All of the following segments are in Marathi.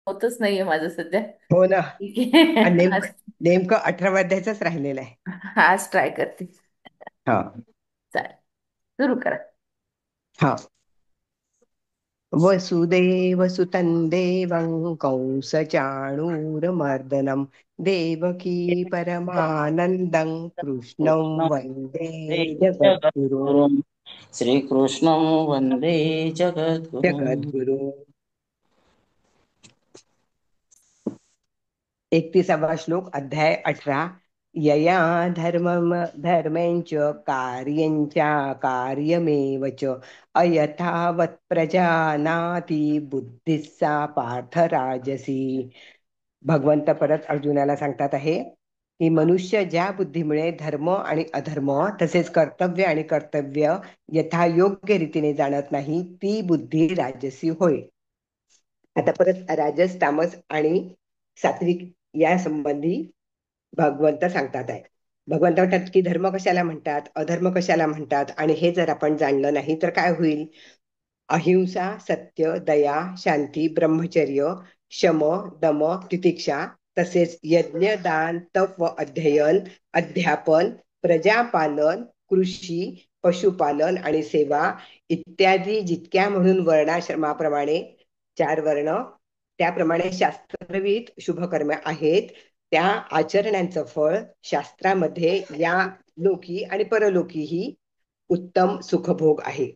होतच नाहीये माझं सध्या. हो ना. ठीक आहे. आणि आज नेमकं 18 अध्यायच राहिलेलं आहे. आज ट्राय करते. हा. चालेल, सुरू करा. हा. वसुदेवसुतं देवं कंसचाणूरमर्दनं देवकी परमानन्दं कृष्णं कृष्णं वन्दे वन्दे जगद्गुरुं. जगद्गुरुं, श्रीकृष्णं वन्दे जगद्गुरुम्. जगद्गुरु. 31वा श्लोक, अध्याय 18. यया धर्मेंच कार्यंच कार्यमेव च अयथावत् प्रजानाति बुद्धिः सा पार्थ राजसी. भगवंत परत अर्जुनाला सांगतात आहे की मनुष्य ज्या बुद्धीमुळे धर्म आणि अधर्म तसेच कर्तव्य आणि कर्तव्य यथायोग्य रीतीने जाणत नाही, ती बुद्धी राजसी होय. आता परत राजस, तामस आणि सात्विक या संबंधी भगवंत सांगतात आहे. भगवंत म्हणतात की धर्म कशाला म्हणतात, अधर्म कशाला म्हणतात, आणि हे जर आपण जाणलं नाही तर काय होईल. अहिंसा, सत्य, दया, शांती, ब्रह्मचर्य, शम, दम, तितिक्षा, तसेच यज्ञ, दान, तप व अध्ययन, अध्यापन, प्रजापालन, कृषी, पशुपालन आणि सेवा इत्यादी जितक्या म्हणून वर्णाश्रमाप्रमाणे 4 वर्ण, त्याप्रमाणे शास्त्रविहित शुभकर्म आहेत, त्या आचरणांचं फळ शास्त्रामध्ये या लोकी आणि परलोकीही उत्तम सुखभोग आहे.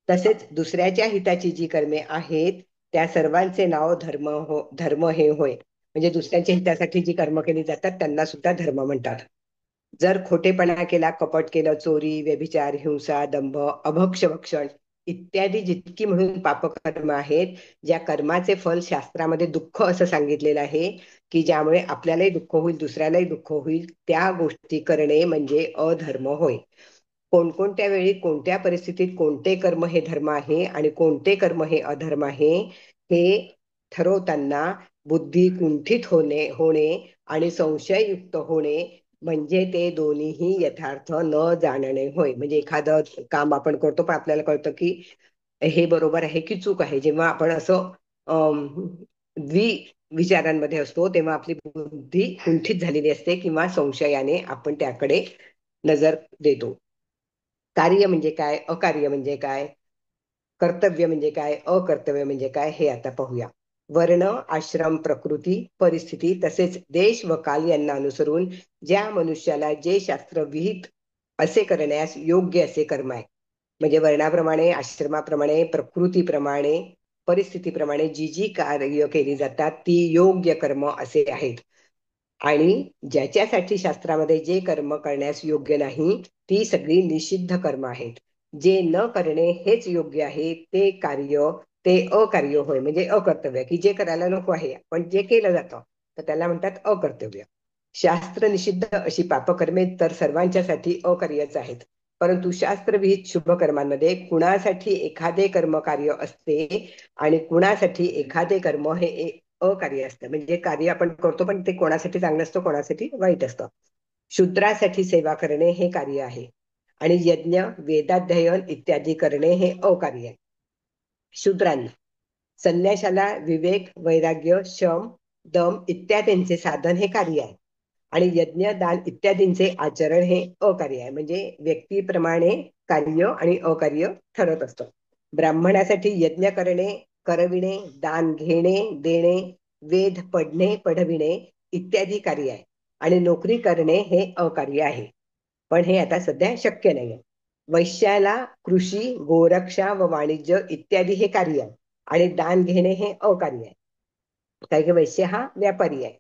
तसेच दुसऱ्याच्या हिताची जी कर्मे आहेत त्या सर्वांचे नाव धर्म हे होय. म्हणजे दुसऱ्यांच्या हितासाठी जी कर्म केली जातात त्यांना सुद्धा धर्म म्हणतात. जर खोटेपणा केला, कपट केलं, चोरी, व्यभिचार, हिंसा, दंभ, अभक्ष भक्षण इत्यादी जितकी म्हणून पापकर्म आहेत, ज्या कर्माचे फल शास्त्रामध्ये दुःख असं सांगितलेलं आहे, की ज्यामुळे आपल्यालाही दुःख होईल, दुसऱ्यालाही दुःख होईल, त्या गोष्टी करणे म्हणजे अधर्म होय. कोणकोणत्या वेळी कोणत्या परिस्थितीत कोणते कर्म हे धर्म आहे आणि कोणते कर्म हे अधर्म आहे हे ठरवताना बुद्धी कुंठित होणे आणि संशययुक्त होणे म्हणजे ते दोन्हीही यथार्थ न जाणणे होय. म्हणजे एखादं काम आपण करतो पण आपल्याला कळतं की हे बरोबर आहे की चूक आहे. जेव्हा आपण असं द्वि विचारांमध्ये असतो तेव्हा आपली बुद्धी कुंठित झालेली असते किंवा संशयाने आपण त्याकडे नजर देतो. कार्य म्हणजे काय, अकार्य म्हणजे काय, कर्तव्य म्हणजे काय, अकर्तव्य म्हणजे काय, हे आता पाहूया. वर्ण, आश्रम, प्रकृती, परिस्थिती तसेच देश व काल यांना अनुसरून ज्या मनुष्याला जे शास्त्र विहित असे करण्यास योग्य असे कर्म आहे, म्हणजे वर्णाप्रमाणे, आश्रमाप्रमाणे, प्रकृतीप्रमाणे, परिस्थितीप्रमाणे जी जी कार्य केली जातात ती योग्य कर्म असे आहेत. आणि ज्याच्यासाठी शास्त्रामध्ये जे कर्म करण्यास योग्य नाही ती सगळी निषिद्ध कर्म आहेत. जे न करणे हेच योग्य आहे ते कार्य, ते अकार्य होय, म्हणजे अकर्तव्य, की जे करायला नको आहे पण जे केलं जातं तर त्याला म्हणतात अकर्तव्य. शास्त्र निषिद्ध अशी पापकर्मे तर सर्वांच्यासाठी अकार्यच आहेत, परंतु शास्त्रविहित शुभकर्मांमध्ये कुणासाठी एखादे कर्म कार्य असते आणि कुणासाठी एखादे कर्म हे अकार्य असतं. म्हणजे कार्य आपण करतो पण ते कोणासाठी चांगलं असतं, कोणासाठी वाईट असतं. शूद्रासाठी सेवा करणे हे कार्य आहे आणि यज्ञ, वेदाध्ययन इत्यादी करणे हे अकार्य आहे. शूद्रांना, संन्याशाला विवेक, वैराग्य, शम, दम इत्यादींचे साधन हे कार्य आहे आणि यज्ञ, दान इत्यादींचे आचरण हे अकार्य आहे. म्हणजे व्यक्तीप्रमाणे कार्य आणि अकार्य ठरत असतं. ब्राह्मणासाठी यज्ञ करणे, करविणे, दान घेणे, देणे, वेद पढणे, पढविणे इत्यादी कार्य आहे आणि नोकरी करणे हे अकार्य आहे. पण हे आता सध्या शक्य नाही. वैश्याला कृषी, गोरक्षा व वाणिज्य इत्यादी हे कार्य आहे आणि दान घेणे हे अकार्य आहे. कारण की वैश्य हा व्यापारी आहे.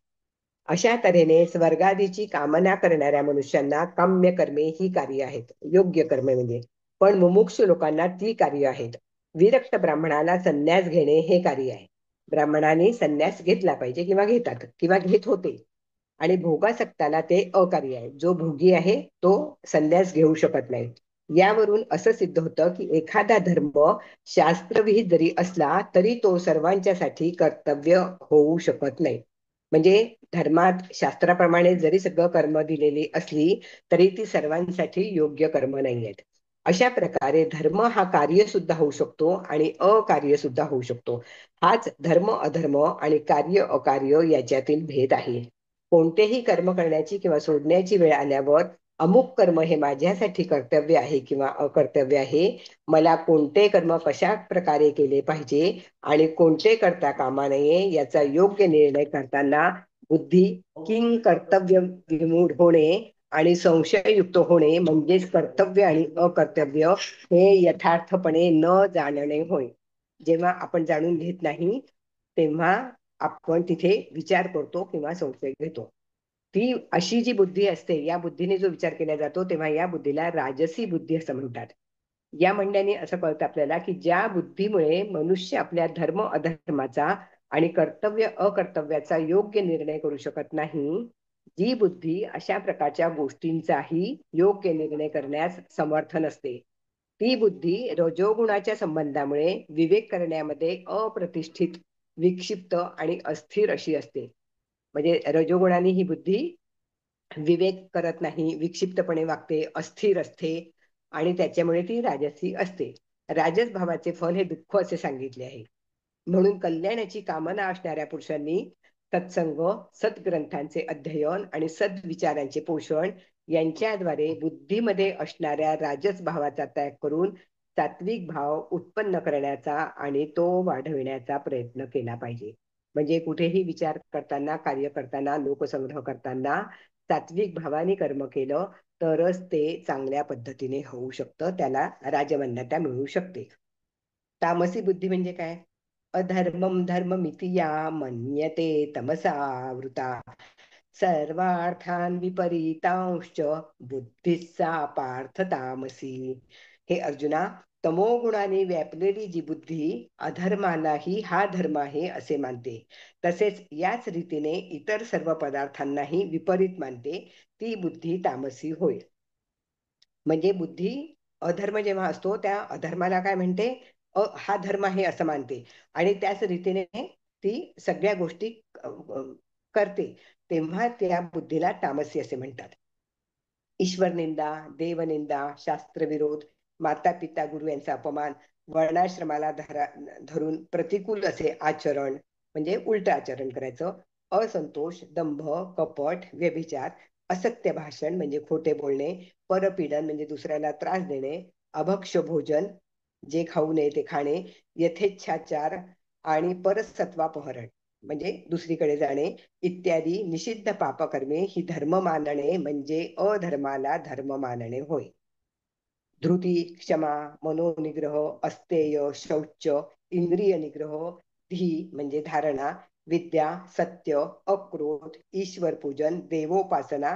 अशा तऱ्हेने स्वर्गादीची कामना करणाऱ्या मनुष्यांना काम्य कर्मे ही कार्य आहेत, योग्य कर्मे म्हणजे. पण मुमुक्षु लोकांना ती कार्य आहेत. विरक्त ब्राह्मणाला संन्यास घेणे हे कार्य आहे. ब्राह्मणाने संन्यास घेतला पाहिजे किंवा घेतात किंवा घेत होते. आणि भोगासक्ताला ते अकार्य आहे. जो भोगी आहे तो संन्यास घेऊ शकत नाही. यावरून असं सिद्ध होतं की एखादा धर्म शास्त्रविहित जरी असला तरी तो सर्वांच्यासाठी कर्तव्य होऊ शकत नाही. म्हणजे धर्मात शास्त्राप्रमाणे जरी सगळं कर्म दिलेली असली तरी ती सर्वांसाठी योग्य कर्म नाही आहेत. अशा प्रकारे धर्म हा कार्य सुद्धा होऊ शकतो आणि अकार्य सुद्धा होऊ शकतो. हाच धर्म अधर्म आणि कार्य अकार्य याच्यातील भेद आहे. कोणतेही कर्म करण्याची किंवा सोडण्याची वेळ आल्यावर अमुक कर्म हे माझ्यासाठी कर्तव्य आहे किंवा अकर्तव्य आहे, मला कोणते कर्म कशा प्रकारे केले पाहिजे आणि कोणते करता कामा नये याचा योग्य निर्णय करताना बुद्धी किंग कर्तव्य विमूढ होणे आणि संशययुक्त होणे म्हणजेच कर्तव्य आणि अकर्तव्य हे यथार्थपणे न जाणणे होय. जेव्हा आपण जाणून घेत नाही तेव्हा आपण तिथे विचार करतो किंवा संशय घेतो. ती अशी जी बुद्धी असते, या बुद्धीने जो विचार केला जातो तेव्हा या बुद्धीला राजसी बुद्धी असं म्हणतात. या म्हणण्याने असं कळतं आपल्याला की ज्या बुद्धीमुळे मनुष्य आपल्या धर्म अधर्माचा आणि कर्तव्य अकर्तव्याचा योग्य निर्णय करू शकत नाही, जी बुद्धी अशा प्रकारच्या गोष्टींचाही योग्य निर्णय करण्यास समर्थ नसते, ती बुद्धी रजोगुणाच्या संबंधामुळे विवेक करण्यामध्ये अप्रतिष्ठित, विक्षिप्त आणि अस्थिर अशी असते. म्हणजे रजोगुणाने ही बुद्धी विवेक करत नाही, विक्षिप्तपणे वागते, अस्थिर असते आणि त्याच्यामुळे ती राजसी असते. राजस भावाचे फल हे दुःख असे सांगितले आहे. म्हणून कल्याणाची कामना असणाऱ्या पुरुषांनी सत्संग, सद्ग्रंथांचे अध्ययन आणि सद्विचारांचे पोषण यांच्याद्वारे बुद्धीमध्ये असणाऱ्या राजस भावाचा त्याग करून सात्विक भाव उत्पन्न करण्याचा आणि तो वाढविण्याचा प्रयत्न केला पाहिजे. म्हणजे कुठेही विचार करताना, कार्य करताना, लोकसंग्रह करताना सात्विक भावाने कर्म केलं तरच ते चांगल्या पद्धतीने होऊ शकतं, त्याला राजमान्यता मिळू शकते. तामसी बुद्धी म्हणजे काय? अधर्मम धर्ममिति या मन्यते तमसावृता सर्वार्थान विपरीतांश्च बुद्धिः सा पार्थ तामसी. हे अर्जुना, तमोगुणाने व्यापलेली जी बुद्धी अधर्मालाही हा धर्म आहे असे मानते, तसेच याच रीतीने इतर सर्व पदार्थांनाही विपरीत मानते, ती बुद्धी तामसी होय. म्हणजे बुद्धी अधर्म जेव्हा असतो त्या अधर्माला काय म्हणते, हा धर्म आहे असं मानते आणि त्याच रीतीने ती सगळ्या गोष्टी करते, तेव्हा त्या बुद्धीला तामसी असे म्हणतात. ईश्वर निंदा, देवनिंदा, शास्त्रविरोध, माता पिता गुरु यांचा अपमान, वर्णाश्रमाला धरून प्रतिकूल असे आचरण म्हणजे उलट आचरण करायचं, असंतोष, दंभ, कपट, व्यभिचार, असत्य भाषण म्हणजे खोटे बोलणे, परपीडन म्हणजे दुसऱ्याला त्रास देणे, अभक्ष भोजन जे खाऊ नये ते खाणे, यथेच्छाचार आणि परसत्वापहरण म्हणजे दुसरीकडे जाणे इत्यादी निषिद्ध पापकर्मे ही धर्म मानणे म्हणजे अधर्माला धर्म मानणे होय. धृती, क्षमा, मनोनिग्रह, अस्तेय, शौच, इंद्रिय निग्रह, धी म्हणजे धारणा, विद्या, सत्य, अक्रोध, ईश्वर पूजन, देवोपासना,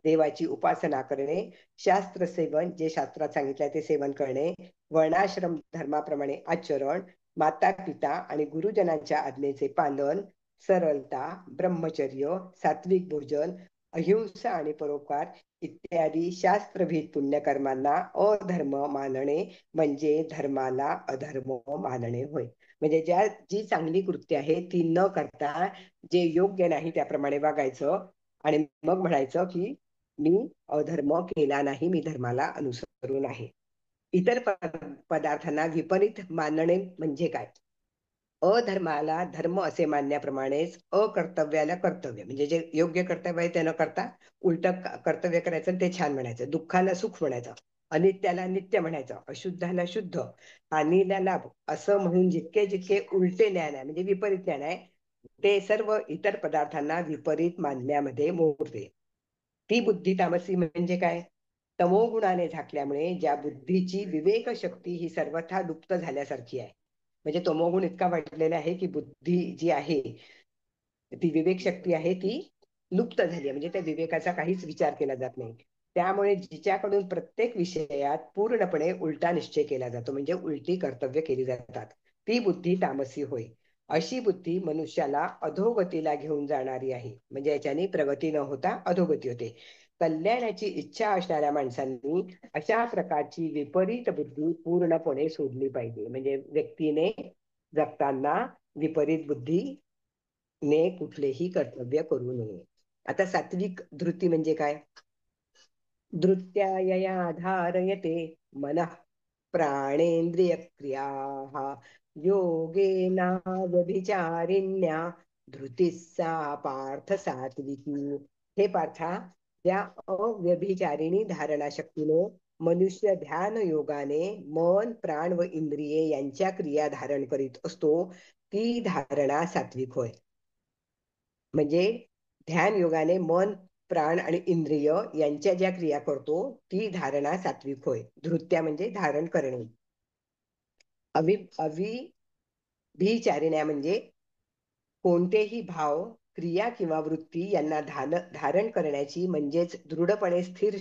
देवाची उपासना करणे, शास्त्र सेवन जे शास्त्रात सांगितलं ते सेवन करणे, वर्णाश्रम धर्माप्रमाणे आचरण, माता पिता आणि गुरुजनांच्या आज्ञेचे पालन, सरलता, ब्रह्मचर्य, सात्विक भोजन, अहिंसा आणि परोपकार इत्यादी शास्त्रभीत पुण्यकर्मांना अधर्म मानणे म्हणजे धर्माला अधर्म मानणे होय. म्हणजे जी चांगली कृत्य आहे ती न करता जे योग्य नाही त्याप्रमाणे वागायचं आणि मग म्हणायचं की मी अधर्म केला नाही, मी धर्माला अनुसरून आहे. इतर पदार्थांना विपरीत मानणे म्हणजे काय? अधर्माला धर्म असे मानण्याप्रमाणेच अकर्तव्याला कर्तव्य म्हणजे जे योग्य कर्तव्य आहे ते न करता उलट कर्तव्य करायचं ते छान म्हणायचं, दुःखाला सुख म्हणायचं, अनित्याला नित्य म्हणायचं, अशुद्धाला शुद्ध, हानीला लाभ असं म्हणून जितके जितके उलटे ज्ञान आहे म्हणजे विपरीत ज्ञान आहे ते सर्व इतर पदार्थांना विपरीत मानण्यामध्ये मोडते. ती बुद्धी तामसी म्हणजे काय? तमोगुणाने झाकल्यामुळे ज्या बुद्धीची विवेक शक्ती ही सर्वथा लुप्त झाल्यासारखी आहे. म्हणजे तमोगुण इतका वाढलेला आहे की बुद्धी जी आहे ती विवेक शक्ती आहे ती लुप्त झाली आहे, म्हणजे त्या विवेकाचा काहीच विचार केला जात नाही. त्यामुळे जिच्याकडून प्रत्येक विषयात पूर्णपणे उलटा निश्चय केला जातो म्हणजे उलटी कर्तव्य केली जातात, ती बुद्धी तामसी होय. अशी बुद्धी मनुष्याला अधोगतीला घेऊन जाणारी आहे, म्हणजे याच्याने प्रगती न होता अधोगती होते. कल्याणाची इच्छा असणाऱ्या माणसांनी अशा प्रकारची विपरीत बुद्धी पूर्णपणे सोडली पाहिजे. म्हणजे व्यक्तीने जगताना विपरीत बुद्धी ने कुठलेही कर्तव्य करू नये. आता सात्विक धृती म्हणजे काय? धृत्या यया धारयते मनः प्राणेन्द्रियक्रियाः योगेनाव्यभिचारिण्या धृतीः सा पार्थ सात्विकी. हे पार्था, त्या अव्यभिचारिणी धारणाशक्तीने मनुष्य ध्यान योगाने मन प्राण व इंद्रिये यांच्या क्रिया धारण करीत असतो, ती धारणा सात्विक होय. म्हणजे ध्यान योगाने मन प्राण आणि इंद्रिय यांच्या ज्या क्रिया करतो, ती धारणा सात्विक होय. धृत्या म्हणजे धारण करणे. अभिचारिण्या म्हणजे कोणतेही भाव क्रिया किंवा वृत्ती यांना धारण करण्याची म्हणजेच दृढपणे स्थिर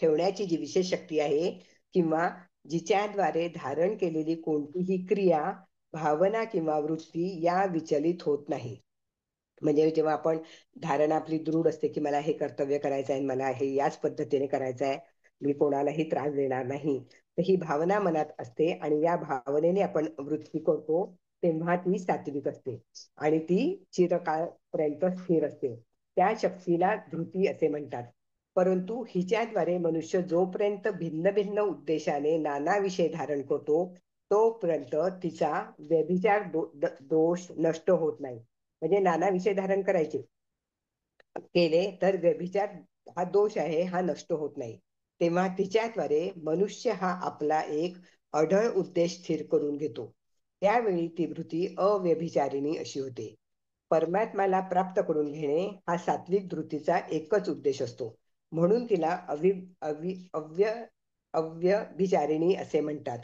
ठेवण्याची जी विशेष शक्ती आहे, किंवा जिच्याद्वारे धारण केलेली कोणतीही क्रिया भावना किंवा वृत्ती या विचलित होत नाही. म्हणजे जेव्हा आपण धारणा आपली दृढ असते की मला हे कर्तव्य करायचं आहे, मला हे याच पद्धतीने करायचं आहे, मी कोणालाही त्रास देणार नाही, तर ही भावना मनात असते आणि या भावनेने आपण वृत्ती करतो, तेव्हा ती सात्विक असते आणि ती चिरकाळपर्यंत स्थिर असते. त्या शक्तीला धृती असे म्हणतात. परंतु हिच्याद्वारे मनुष्य जोपर्यंत भिन्न भिन्न उद्देशाने नाना विषय धारण करतो, तोपर्यंत तिचा व्यभिचार दोष नष्ट होत नाही. म्हणजे नाना विषय धारण करायचे केले तर व्यभिचार हा दोष आहे, हा नष्ट होत नाही. तेव्हा तिच्याद्वारे मनुष्य हा आपला एक अढळ उद्देश स्थिर करून घेतो. त्यावेळी ती वृत्ती अव्यभिचारिणी अशी होते. परमात्म्याला प्राप्त करून घेणे हा सात्विक धृतीचा एकच उद्देश असतो. म्हणून तिला अव्यभिचारिणी असे म्हणतात.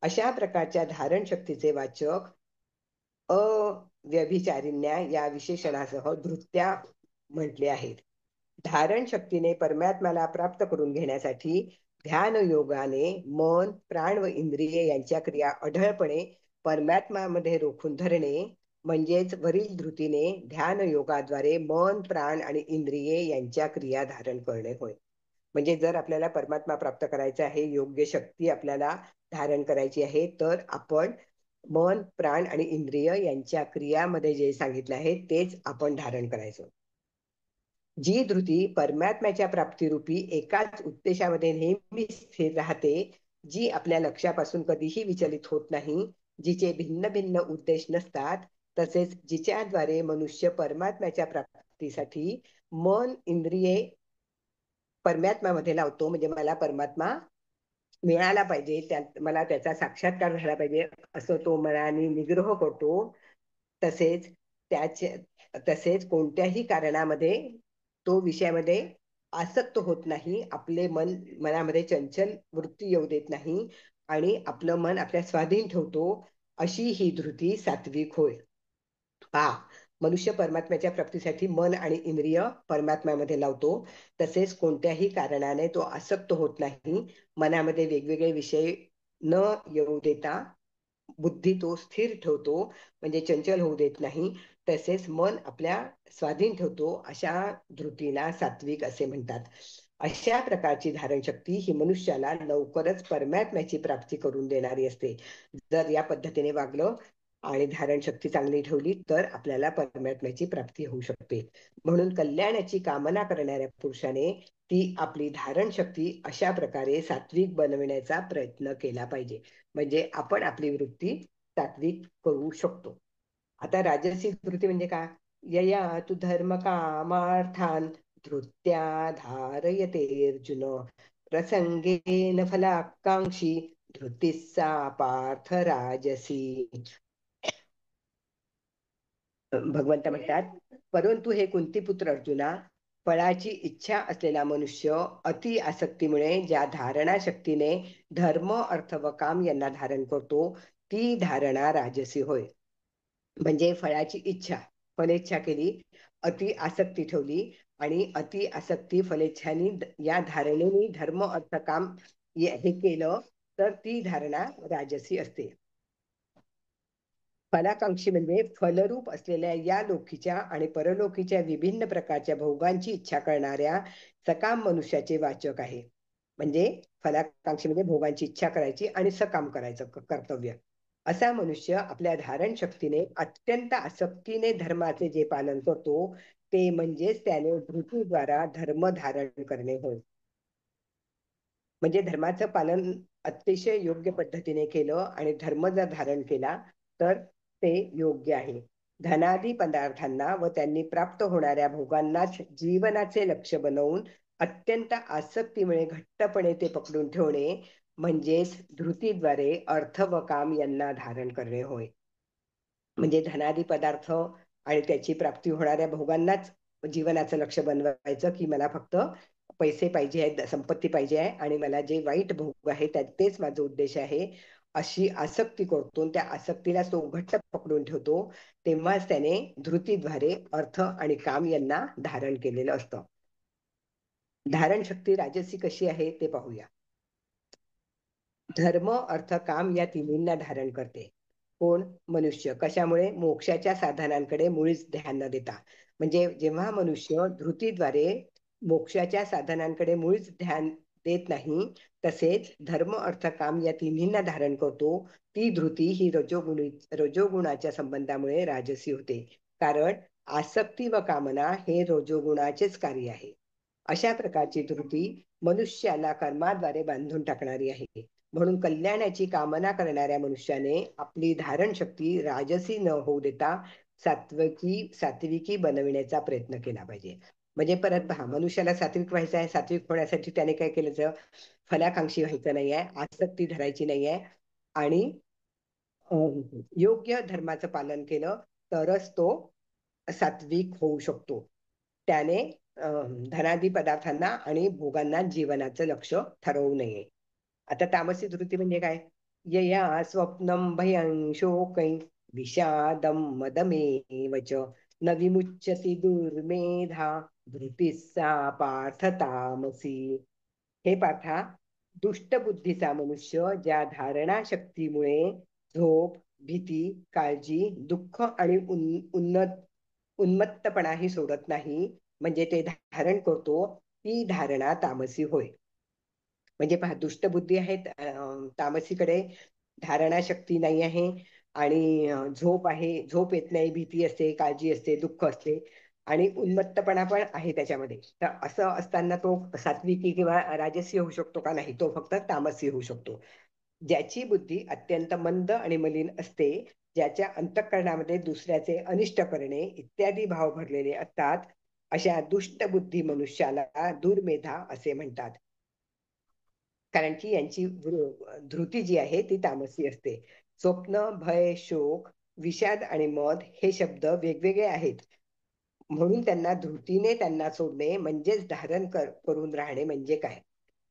अशा प्रकारच्या धारण शक्तीचे वाचक अव्यभिचारिण्या या विशेषणासह धृत्या म्हटले आहेत. धारण शक्तीने परमात्म्याला प्राप्त करून घेण्यासाठी ध्यान योगाने मन प्राण व इंद्रिये यांच्या क्रिया अढळपणे परमात्म्यामध्ये रोखून धरणे, म्हणजेच वरील धृतीने ध्यान योगाद्वारे मन प्राण आणि इंद्रिये यांच्या क्रिया धारण करणे होय. म्हणजे जर आपल्याला परमात्मा प्राप्त करायचा आहे, योग्य शक्ती आपल्याला धारण करायची आहे, तर आपण मन प्राण आणि इंद्रिय यांच्या क्रियामध्ये जे सांगितले आहे तेच आपण धारण करायचं. जी धृती परमात्म्याच्या प्राप्तीरूपी एकाच उद्देशामध्ये नेहमी स्थिर राहते, जी आपल्या लक्षापासून कधीही विचलित होत नाही, जिचे भिन्न भिन्न उद्देश नसतात, तसेच जिच्याद्वारे मनुष्य परमात्म्याच्या प्राप्तीसाठी मन इंद्रिये परमात्म्यामध्ये लावतो, म्हणजे मला परमात्मा मिळाला पाहिजे, मला त्याचा साक्षात्कार झाला पाहिजे असं तो मनाने निग्रह करतो. तसेच त्याचे तसेच कोणत्याही कारणामध्ये तो विषयामध्ये आसक्त होत नाही, आपले मनामध्ये चंचल वृत्ती येऊ देत नाही आणि आपलं मन आपल्या स्वाधीन ठेवतो, अशी ही धृती सात्विक होय. पहा, मनुष्य परमात्म्याच्या प्राप्तीसाठी मन आणि इंद्रिय परमात्म्यामध्ये लावतो, तसेच कोणत्याही कारणाने तो आसक्त होत नाही, मनामध्ये वेगवेगळे विषय न येऊ देता बुद्धी तो स्थिर ठेवतो, म्हणजे चंचल होऊ देत नाही, तसेच मन आपल्या स्वाधीन ठेवतो. अशा धृतीला सात्विक असे म्हणतात. अशा प्रकारची धारण शक्ती ही मनुष्याला लवकरच परमात्म्याची प्राप्ती करून देणारी असते. जर या पद्धतीने वागलं आणि धारण शक्ती चांगली ठेवली तर आपल्याला परमात्म्याची प्राप्ती होऊ शकते. म्हणून कल्याणाची कामना करणाऱ्या पुरुषाने ती आपली धारण शक्ती अशा प्रकारे सात्विक बनविण्याचा प्रयत्न केला पाहिजे, म्हणजे आपण आपली वृत्ती सात्विक करू शकतो. आता राजसिक वृत्ती म्हणजे काय? यया तु धर्म कामार्थान धृत्या धारयते अर्जुन प्रसंगेन फलाकांक्षी धृतीः सा पार्थ राजसी. भगवंत म्हणतात, परंतु हे कुंतीपुत्र अर्जुना, फळाची इच्छा असलेला मनुष्य अति आसक्तीमुळे ज्या धारणा शक्तीने धर्म अर्थ व काम यांना धारण करतो, ती धारणा राजसी होय. म्हणजे फळाची इच्छा, फलेच्छा केली, अति आसक्ती ठेवली आणि अति आसक्ती फलेच्छानी या धारणेने धर्म अर्थ काम हे केलं, तर ती धारणा राजसी असते. फलाकांक्षी म्हणजे फलरूप असलेल्या या लोकीच्या आणि परलोकीच्या विभिन्न प्रकारच्या भोगांची इच्छा करणाऱ्या सकाम मनुष्याचे वाचक आहे. म्हणजे फलाकांक्षी म्हणजे भोगांची इच्छा करायची आणि सकाम करायचं कर्तव्य. असा मनुष्य आपल्या धारण शक्तीने अत्यंत आसक्तीने धर्माचे जे पालन करतो, ते म्हणजेच त्याने धृतीद्वारा धर्म धारण करणे होय. म्हणजे धर्माचं पालन अतिशय योग्य पद्धतीने केलं आणि धर्म जर धारण केला तर ते योग्य आहे. धनादी पदार्थांना व त्यांनी प्राप्त होणाऱ्या भोगांनाच जीवनाचे लक्ष बनवून अत्यंत आसक्तीमुळे घट्टपणे ते पकडून ठेवणे म्हणजेच धृतीद्वारे अर्थ व काम यांना धारण करणे होय. म्हणजे धनादी पदार्थ आणि त्याची प्राप्ती होणाऱ्या भोगांनाच जीवनाचं लक्ष बनवायचं, की मला फक्त पैसे पाहिजे आहेत, संपत्ती पाहिजे आहे आणि मला जे वाईट भोग आहे तेच माझा उद्देश आहे, अशी आसक्ती करतो. त्या आसक्तीला तो घट्ट पकडून ठेवतो, तेव्हाच त्याने धृतीद्वारे अर्थ आणि काम यांना धारण केलेलं असतं. धारण शक्ती राजसी कशी आहे ते पाहूया. धर्म अर्थ काम या तिन्हींना धारण करते. कोण? मनुष्य. कशामुळे? मोक्षाच्या साधनांकडे मुळीच ध्यान न देता. म्हणजे जेव्हा मनुष्य धृतीद्वारे मोक्षाच्या साधनांकडे मुळीच ध्यान देत नाही, तसेच धर्म अर्थ काम या तिन्हींना धारण करतो, ती धृती ही रजोगुणाच्या संबंधामुळे राजसी होते. कारण आसक्ती व कामना हे रजोगुणाचेच कार्य आहे. अशा प्रकारची धृती मनुष्याला कर्माद्वारे बांधून टाकणारी आहे. म्हणून कल्याणाची कामना करणाऱ्या मनुष्याने आपली धारण शक्ती राजसी न होऊ देता सात्विकी बनविण्याचा प्रयत्न केला पाहिजे. म्हणजे परत पहा, मनुष्याला सात्विक व्हायचं आहे. सात्विक होण्यासाठी त्याने काय केलं? फलाकांक्षी व्हायचं नाही आहे, आसक्ती धरायची नाही आहे आणि योग्य धर्माचं पालन केलं तरच तो सात्विक होऊ शकतो. त्याने धनादी पदार्थांना आणि भोगांना जीवनाचं लक्ष ठरवू नये. आता तामसी धृती म्हणजे काय? यया स्वप्नम भयं शोकै विषादम मदमेव च न विमुच्यति दुर्मेधा धृतीः सा पार्थ तामसी. हे पाठा, दुष्ट बुद्धीचा मनुष्य ज्या धारणा शक्तीमुळे झोप, भीती, काळजी, दुःख आणि उन्मत्तपणाही सोडत नाही, म्हणजे ते धारण करतो, ती धारणा तामसी होय. म्हणजे पहा, दुष्ट बुद्धी आहेत, तामसीकडे धारणा शक्ती नाही आहे आणि झोप आहे, झोप येत नाही, भीती असते, काळजी असते, दुःख असते आणि उन्मत्तपणा पण आहे त्याच्यामध्ये. तर असं असताना तो सात्विकी किंवा राजसी होऊ शकतो का? नाही, तो फक्त तामसी होऊ शकतो. ज्याची बुद्धी अत्यंत मंद आणि मलिन असते, ज्याच्या अंतःकरणामध्ये दुसऱ्याचे अनिष्ट करणे इत्यादी भाव भरलेले असतात, अशा दुष्ट बुद्धी मनुष्याला दुर्मेधा असे म्हणतात. कारण की यांची धृती जी आहे ती तामसी असते. स्वप्न, भय, शोक, विषाद आणि मद हे शब्द वेगवेगळे आहेत, म्हणून त्यांना धृतीने त्यांना सोडणे म्हणजेच धारण करून राहणे म्हणजे काय?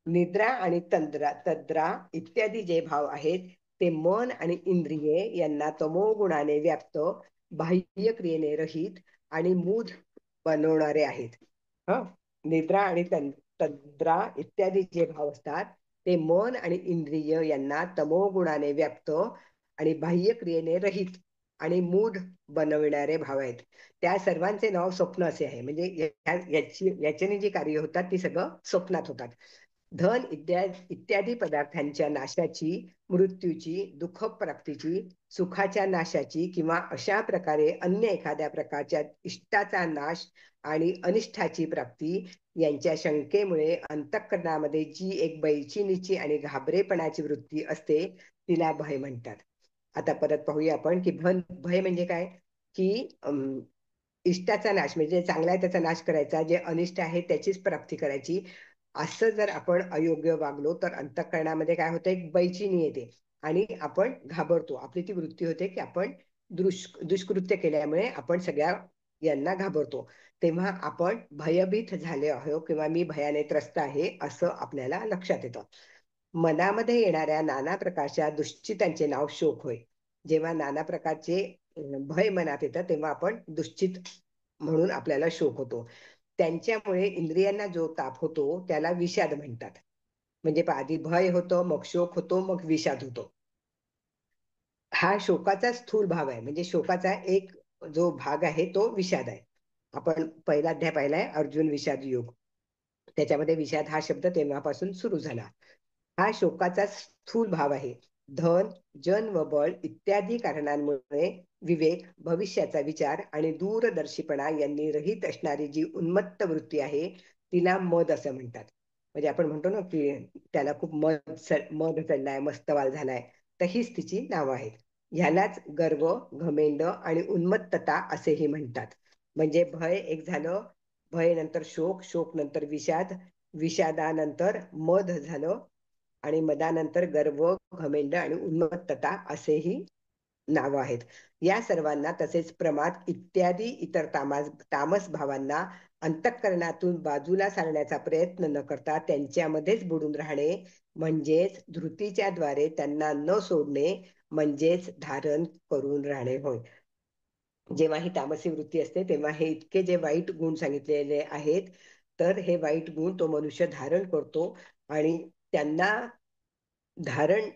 निद्रा आणि तद्रा इत्यादी जे भाव आहेत ते मन आणि इंद्रिये यांना तमोगुणाने व्याप्त, बाह्य क्रियेने रहित आणि मूढ बनवणारे आहेत. निद्रा आणि तद्रा इत्यादी जे भाव असतात ते मन आणि इंद्रिय यांना तमोगुणाने व्याप्त आणि बाह्य क्रियेने रहित आणि मूढ बनविणारे भाव आहेत. त्या सर्वांचे नाव स्वप्न असे आहे. म्हणजे याच्याने जी कार्य होतात ती सगळं स्वप्नात होतात. धन इत्यादी पदार्थांच्या नाशाची, मृत्यूची, दुःख प्राप्तीची, सुखाच्या नाशाची किंवा अशा प्रकारे अन्य एखाद्या प्रकारच्या इष्टाचा नाश आणि अनिष्टाची प्राप्ती यांच्या शंकेमुळे अंतःकरणामध्ये जी एक बैचीनीची आणि घाबरेपणाची वृत्ती असते तिला भय म्हणतात. आता परत पाहूया आपण की भय म्हणजे काय? की इष्टाचा नाश म्हणजे चांगला आहे त्याचा नाश करायचा, जे अनिष्ट आहे त्याचीच प्राप्ती करायची. असं जर आपण अयोग्य वागलो तर अंतःकरणामध्ये काय होतं? एक बैचीनी येते आणि आपण घाबरतो. आपली ती वृत्ती होते की आपण दुष्कृत्य केल्यामुळे आपण सगळ्या यांना घाबरतो. तेव्हा आपण भयभीत झाले आहोत किंवा मी भयाने त्रस्त आहे असं आपल्याला लक्षात येतं. मनामध्ये येणाऱ्या नाना प्रकारच्या दुश्चितांचे नाव शोक होय. जेव्हा नाना प्रकारचे भय मनात येतं तेव्हा आपण दुश्चित म्हणून आपल्याला शोक होतो. त्यांच्यामुळे इंद्रियांना जो ताप होतो त्याला विषाद म्हणतात. म्हणजे आधी भय होतो, मग शोक होतो, मग विषाद होतो. हा शोकाचा स्थूल भाव आहे. म्हणजे शोकाचा एक जो भाग आहे तो विषाद आहे. आपण पहिला अध्याय पाहिलाय, अर्जुन विषाद योग. त्याच्यामध्ये विषाद हा शब्द तेव्हापासून सुरू झाला. हा शोकाचा स्थूल भाव आहे. धन, जन व बळ इत्यादी कारणांमुळे विवेक, भविष्याचा विचार आणि दूरदर्शीपणा यांनी रहित असणारी जी उन्मत्त वृत्ती आहे तिला मद असं म्हणतात. म्हणजे आपण म्हणतो ना की त्याला खूप मध चढलाय, मस्तवाल झालाय, तर हीच तिची नावं आहेत. ह्यालाच गर्व, घमेंड आणि उन्मत्तता असेही म्हणतात. म्हणजे भय एक झालं, भय नंतर शोक, शोक नंतर विषाद, विषादानंतर मद झालं, आणि मदानंतर गर्व, घमेंड आणि उन्मत्तता असेही नावं आहेत. या सर्वांना तसेच प्रमाद इत्यादी इतर तामस भावांना अंतःकरणातून बाजूला सारण्याचा प्रयत्न न करता त्यांच्यामध्येच बुडून राहणे, म्हणजेच धृतीच्या द्वारे त्यांना न सोडणे, म्हणजेच धारण करून राहणे होय. जेव्हा ही तामसी वृत्ती असते तेव्हा हे इतके जे वाईट गुण सांगितलेले आहेत, तर हे वाईट गुण तो मनुष्य धारण करतो आणि त्यांना धारण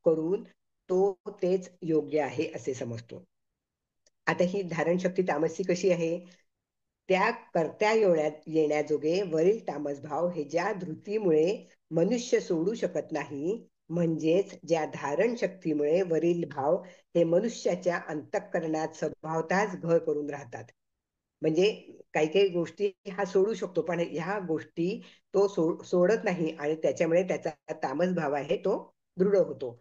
करून तो तेच योग्य आहे असे समजतो. आता ही धारण शक्ती तामसी कशी आहे? त्या करता येण्याजोगे वरील तामस भाव हे ज्या धृतीमुळे मनुष्य सोडू शकत नाही, म्हणजेच ज्या धारण शक्तीमुळे वरील भाव हे मनुष्याच्या अंतःकरणात स्वभावतःच घर करून राहतात. म्हणजे काही काही गोष्टी हा सोडू शकतो, पण ह्या गोष्टी तो सोडत नाही आणि त्याच्यामुळे त्याचा तामस भाव आहे तो दृढ होतो.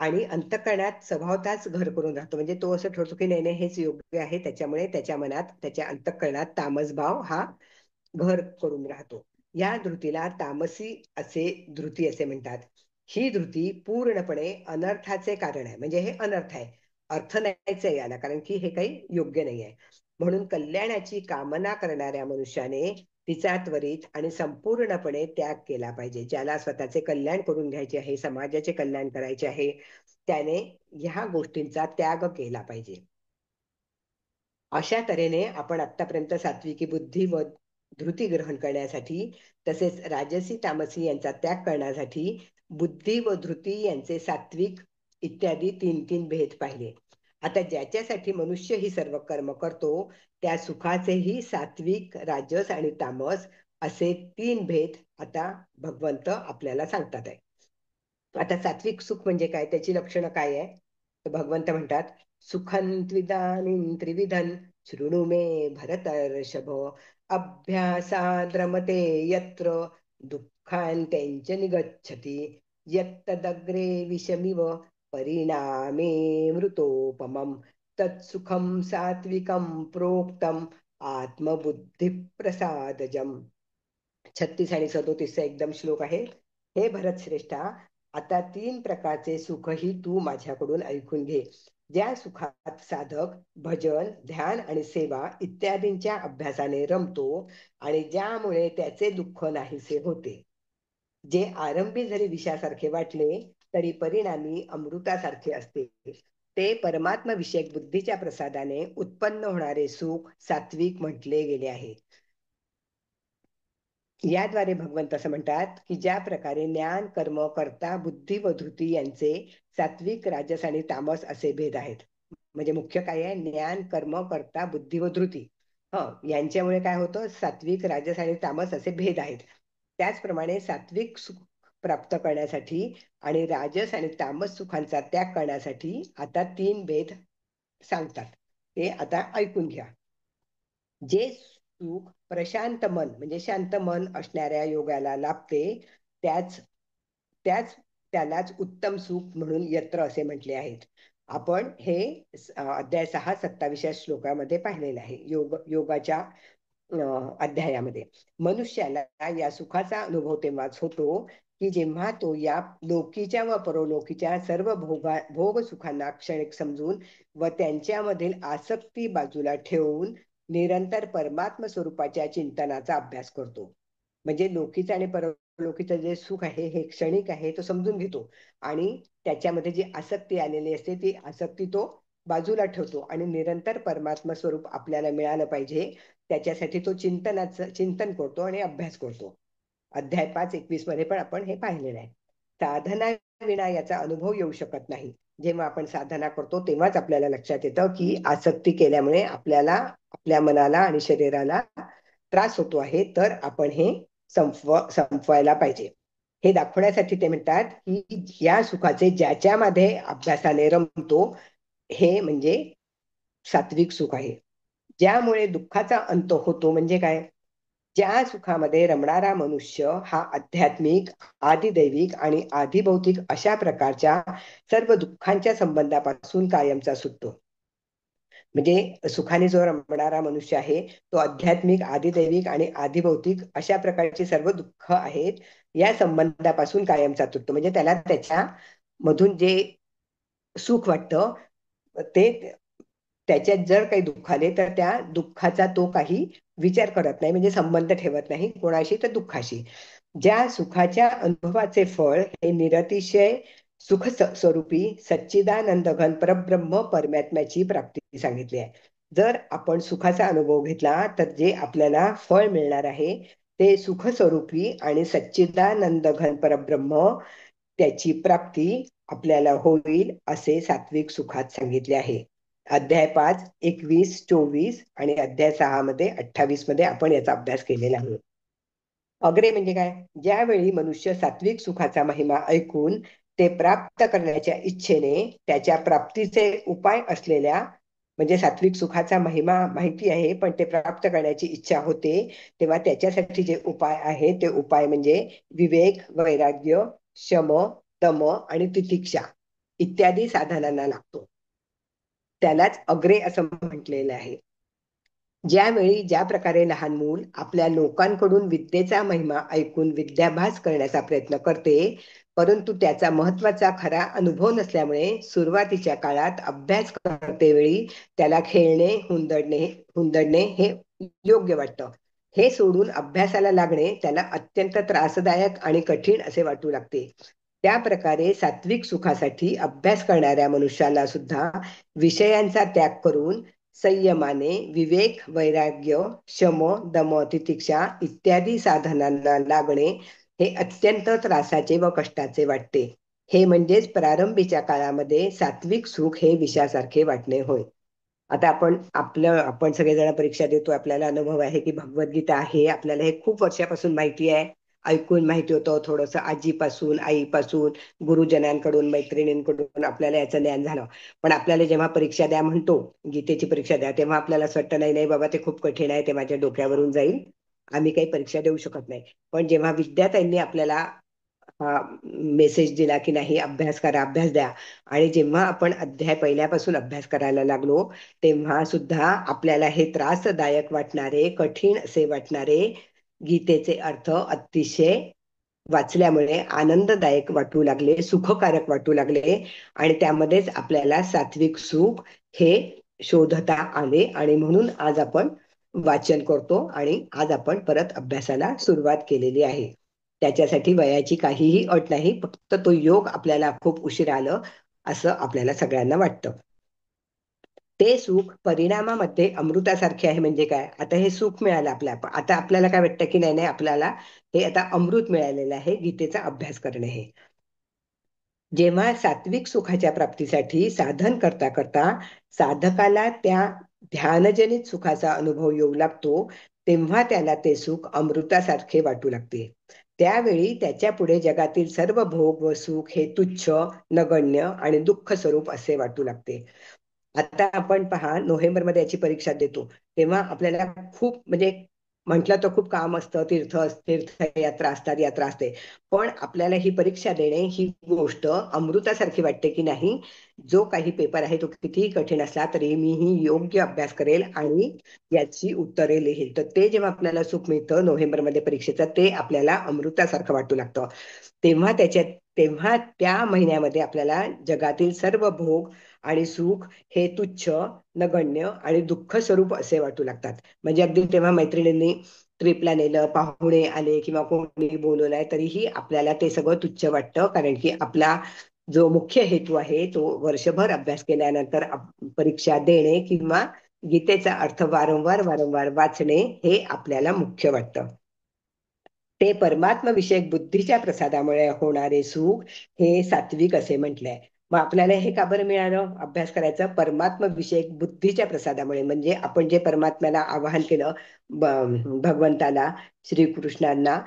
आणि अंतःकरणात स्वभावतःच घर करून राहतो. म्हणजे तो असं ठरतो की नाही नाही हेच योग्य आहे, त्याच्यामुळे त्याच्या मनात, त्याच्या अंतःकरणात तामस भाव हा घर करून राहतो. या धृतीला तामसी धृती असे म्हणतात. ही धृती पूर्णपणे अनर्थाचे कारण आहे. म्हणजे हे अनर्थ आहे, अर्थ नाहीच आहे याला, कारण की हे काही योग्य नाही आहे. म्हणून कल्याणाची कामना करणाऱ्या मनुष्याने तिचा त्वरित आणि संपूर्णपणे त्याग केला पाहिजे. ज्याला स्वतःचे कल्याण करून घ्यायचे आहे, समाजाचे कल्याण करायचे आहे, त्याने ह्या गोष्टींचा त्याग केला पाहिजे. अशा तऱ्हेने आपण आतापर्यंत सात्विकी बुद्धी व धृती ग्रहण करण्यासाठी, तसेच राजसी तामसी यांचा त्याग करण्यासाठी बुद्धी व धृती यांचे सात्विक इत्यादी तीन तीन भेद पाहिले. आता ज्याच्यासाठी मनुष्य ही सर्व कर्म करतो, त्या सुखाचेही सात्विक, राजस आणि तामस असे तीन भेद आता भगवंत आपल्याला सांगतात आहे. आता सात्विक सुख म्हणजे काय, त्याची लक्षणं काय आहे? तर भगवंत म्हणतात, सुखं त्विदानीं त्रिविधं शृणु मे भरतर्षभ, अभ्यासाद् रमते यत्र दुःखान्त्यञ्च निगच्छति, यत्तदग्रे विषमिव परिणामे मृतोपमम्, तत्सुखं सात्विकं प्रोक्तम् आत्मबुद्धिप्रसादजम्. 36 आणि 37 एकदम श्लोक आहे. हे भरत श्रेष्ठा, आता तीन प्रकारचे सुखही तू माझ्याकडून ऐकून घे. ज्या सुखात साधक भजन, ध्यान आणि सेवा इत्यादींच्या अभ्यासाने रमतो आणि ज्यामुळे त्याचे दुःख नाहीसे होते, जे आरंभी जरी विषयासारखे वाटले तरी परिणामी अमृतासारखे असते, ते परमात्मा विषयक बुद्धीच्या प्रसादाने उत्पन्न होणारे सुख सात्विक म्हटले गेले आहे. याद्वारे भगवंत असं म्हणतात की ज्या प्रकारे ज्ञान, कर्म, कर्ता, बुद्धी व धृती यांचे सात्विक, राजस आणि तामस असे भेद आहेत. म्हणजे मुख्य काय आहे? ज्ञान, कर्म, कर्ता, बुद्धी व धृती. यांच्यामुळे काय होतं? सात्विक, राजस आणि तामस असे भेद आहेत. त्याचप्रमाणे सात्विक सुख प्राप्त करण्यासाठी आणि राजस आणि तामस सुखांचा त्याग करण्यासाठी आता तीन भेद सांगतात. ते आता ऐकून घ्या. जे सुख प्रशांत मन म्हणजे शांत मन असणाऱ्या योगाला लाभते, त्याच त्याच त्यालाच उत्तम सुख म्हणून यत्र असे म्हटले आहेत. आपण हे अध्याय 6 27 श्लोकामध्ये पाहिलेलं आहे. योगाच्या अध्यायामध्ये मनुष्याला या सुखाचा अनुभव तेव्हाच होतो की जेव्हा तो या लोकीच्या व परलोकीच्या सर्व भोग सुखांना क्षणिक समजून व त्यांच्यामधील आसक्ती बाजूला ठेवून निरंतर परमात्म स्वरूपाच्या चिंतनाचा अभ्यास करतो. म्हणजे लोकीचं आणि परलोकीचं जे सुख आहे हे क्षणिक आहे तो समजून घेतो आणि त्याच्यामध्ये जी आसक्ती आलेली असते ती आसक्ती तो बाजूला ठेवतो आणि निरंतर परमात्मा स्वरूप आपल्याला मिळालं पाहिजे त्याच्यासाठी तो चिंतन करतो आणि अभ्यास करतो. अध्याय 5:21 मध्ये पण आपण हे पाहिलेलं आहे. साधना विना याचा अनुभव येऊ शकत नाही. जेव्हा आपण साधना करतो तेव्हाच आपल्याला लक्षात येतं की आसक्ती केल्यामुळे आपल्याला, आपल्या मनाला आणि शरीराला त्रास होतो आहे, तर आपण हे संपवायला पाहिजे. हे दाखवण्यासाठी ते म्हणतात की या सुखाचे ज्याच्यामध्ये अभ्यासाने रमतो हे म्हणजे सात्विक सुख आहे. ज्यामुळे दुःखाचा अंत होतो. म्हणजे काय? ज्या सुखामध्ये रमणारा मनुष्य हा आध्यात्मिक, आदिदैविक आणि आदिभौतिक अशा प्रकारच्या सर्व दुःखांच्या संबंधापासून कायमचा सुटतो. म्हणजे सुखाने जो रमणारा मनुष्य आहे तो आध्यात्मिक, आदिदैविक आणि आदिभौतिक अशा प्रकारची सर्व दुःख आहेत या संबंधापासून कायमचा तुटतो. म्हणजे त्याला त्याच्या मधून जे सुख वाटतं ते त्याच्यात जर काही दुःख आले तर त्या दुःखाचा तो काही विचार करत नाही, म्हणजे संबंध ठेवत नाही कोणाशी तर दुःखाशी. ज्या सुखाच्या अनुभवाचे फळ हे निरतिशय सुख स्वरूपी सच्चिदानंद घन परब्रह्म परमात्म्याची प्राप्ती सांगितली आहे. जर आपण सुखाचा अनुभव घेतला तर जे आपल्याला फळ मिळणार आहे ते सुख स्वरूपी आणि सच्चिदानंद घन परब्रह्म त्याची प्राप्ती आपल्याला होईल असे सात्विक सुखात सांगितले आहे. अध्याय 5, 21, 24 आणि अध्याय 6 मध्ये 28 मध्ये आपण याचा अभ्यास केलेला आहे. अग्रे म्हणजे काय? ज्यावेळी मनुष्य सात्विक सुखाचा महिमा ऐकून ते प्राप्त करण्याच्या इच्छेने त्याच्या प्राप्तीचे उपाय असलेल्या, म्हणजे सात्विक सुखाचा महिमा माहिती आहे पण ते प्राप्त करण्याची इच्छा होते, तेव्हा त्याच्यासाठी जे उपाय आहे ते उपाय म्हणजे विवेक, वैराग्य, शम, दम आणि तितिक्षा इत्यादी साधनांना लागतो. त्यालाच अग्रे असं म्हटलेलं आहे. ज्यावेळी ज्या प्रकारे लहान मूल आपल्या लोकांकडून विद्येचा महिमा ऐकून विद्याभ्यास करण्याचा प्रयत्न करते, परंतु त्याचा महत्वाचा खरा अनुभव नसल्यामुळे सुरुवातीच्या काळात अभ्यास करते वेळी त्याला खेळणे, हुंदडणे हे योग्य वाटतं. हे सोडून अभ्यासाला लागणे त्याला अत्यंत त्रासदायक आणि कठीण असे वाटू लागते. त्या प्रकारे सात्विक सुखासाठी अभ्यास करणाऱ्या मनुष्याला सुद्धा विषयांचा त्याग करून संयमाने विवेक, वैराग्य, शम, दम, तितिक्षा इत्यादी साधनांना लागणे हे अत्यंत त्रासाचे व कष्टाचे वाटते. हे म्हणजेच प्रारंभीच्या काळामध्ये सात्विक सुख हे विषयासारखे वाटणे होय. आता आपण सगळेजण परीक्षा देतो, आपल्याला अनुभव आहे की भगवद्गीता आहे, आपल्याला हे खूप वर्षापासून माहिती आहे, ऐकून माहिती होतं, थोडंसं आजीपासून, आईपासून, गुरुजनांकडून, मैत्रिणींकडून आपल्याला याचं ज्ञान झालं. पण आपल्याला जेव्हा परीक्षा द्या म्हणतो, गीतेची परीक्षा द्या, तेव्हा आपल्याला असं वाटतं नाही नाही बाबा ते खूप कठीण आहे, ते माझ्या डोक्यावरून जाईल, आम्ही काही परीक्षा देऊ शकत नाही. पण जेव्हा विद्यार्थ्यांनी आपल्याला हा मेसेज दिला की नाही अभ्यास करा, अभ्यास द्या, आणि जेव्हा आपण अध्याय पहिल्यापासून अभ्यास करायला लागलो तेव्हा सुद्धा आपल्याला हे त्रासदायक वाटणारे, कठीण असे वाटणारे गीतेचे अर्थ अतिशय वाचल्यामुळे आनंददायक वाटू लागले, सुखकारक वाटू लागले, आणि त्यामध्येच आपल्याला सात्विक सुख हे शोधता आले. आणि म्हणून आज आपण वाचन करतो आणि आज आपण परत अभ्यासाला सुरुवात केलेली आहे. त्याच्यासाठी वयाची काहीही अट नाही, फक्त तो योग आपल्याला खूप उशीर आलं असं आपल्याला सगळ्यांना वाटतं. ते सुख परिणामामध्ये अमृतासारखे आहे. म्हणजे काय? आता हे सुख मिळालं आपल्याला, आता आपल्याला काय वाटतं की नाही नाही आपल्याला हे आता अमृत मिळालेलं आहे, गीतेचा अभ्यास करणे हे. जेव्हा सात्विक सुखाच्या प्राप्तीसाठी साधन करता करता साधकाला त्या ध्यानजनित सुखाचा अनुभव येऊ लागतो, तेव्हा त्याला ते सुख अमृतासारखे वाटू लागते. त्यावेळी त्याच्या पुढे जगातील सर्व भोग व सुख हे तुच्छ, नगण्य आणि दुःख स्वरूप असे वाटू लागते. आता आपण पहा, नोव्हेंबरमध्ये याची परीक्षा देतो तेव्हा आपल्याला खूप, म्हणजे म्हटलं तर खूप काम असतं, तीर्थयात्रा असतात, यात्रा असते, पण आपल्याला ही परीक्षा देणे ही गोष्ट अमृतासारखी वाटते की नाही. जो काही पेपर आहे तो कितीही कठीण असला तरी मी ही योग्य अभ्यास करेल आणि याची उत्तरे लिहिल, तर ते जेव्हा आपल्याला सुख मिळतं नोव्हेंबरमध्ये परीक्षेचं, ते आपल्याला अमृतासारखं वाटू लागतं. तेव्हा त्या महिन्यामध्ये आपल्याला जगातील सर्व भोग आणि सुख हे तुच्छ, नगण्य आणि दुःख स्वरूप असे वाटू लागतात. म्हणजे अगदी तेव्हा मैत्रिणींनी ट्रिपला नेलं, पाहुणे आले किंवा कोणी बोलवलंय तरीही आपल्याला ते सगळं तुच्छ वाटतं, कारण की आपला जो मुख्य हेतू आहे तो वर्षभर अभ्यास केल्यानंतर परीक्षा देणे किंवा गीतेचा अर्थ वारंवार वारंवार वाचणे हे आपल्याला मुख्य वाटतं. ते परमात्म विषयक बुद्धीच्या प्रसादामुळे होणारे सुख हे सात्विक असे म्हटलंय. मग आपल्याला हे का बरं मिळालं अभ्यास करायचं? परमात्म विषयक बुद्धीच्या प्रसादामुळे. म्हणजे आपण जे परमात्म्याला आवाहन केलं, भगवंताला, श्रीकृष्णांना,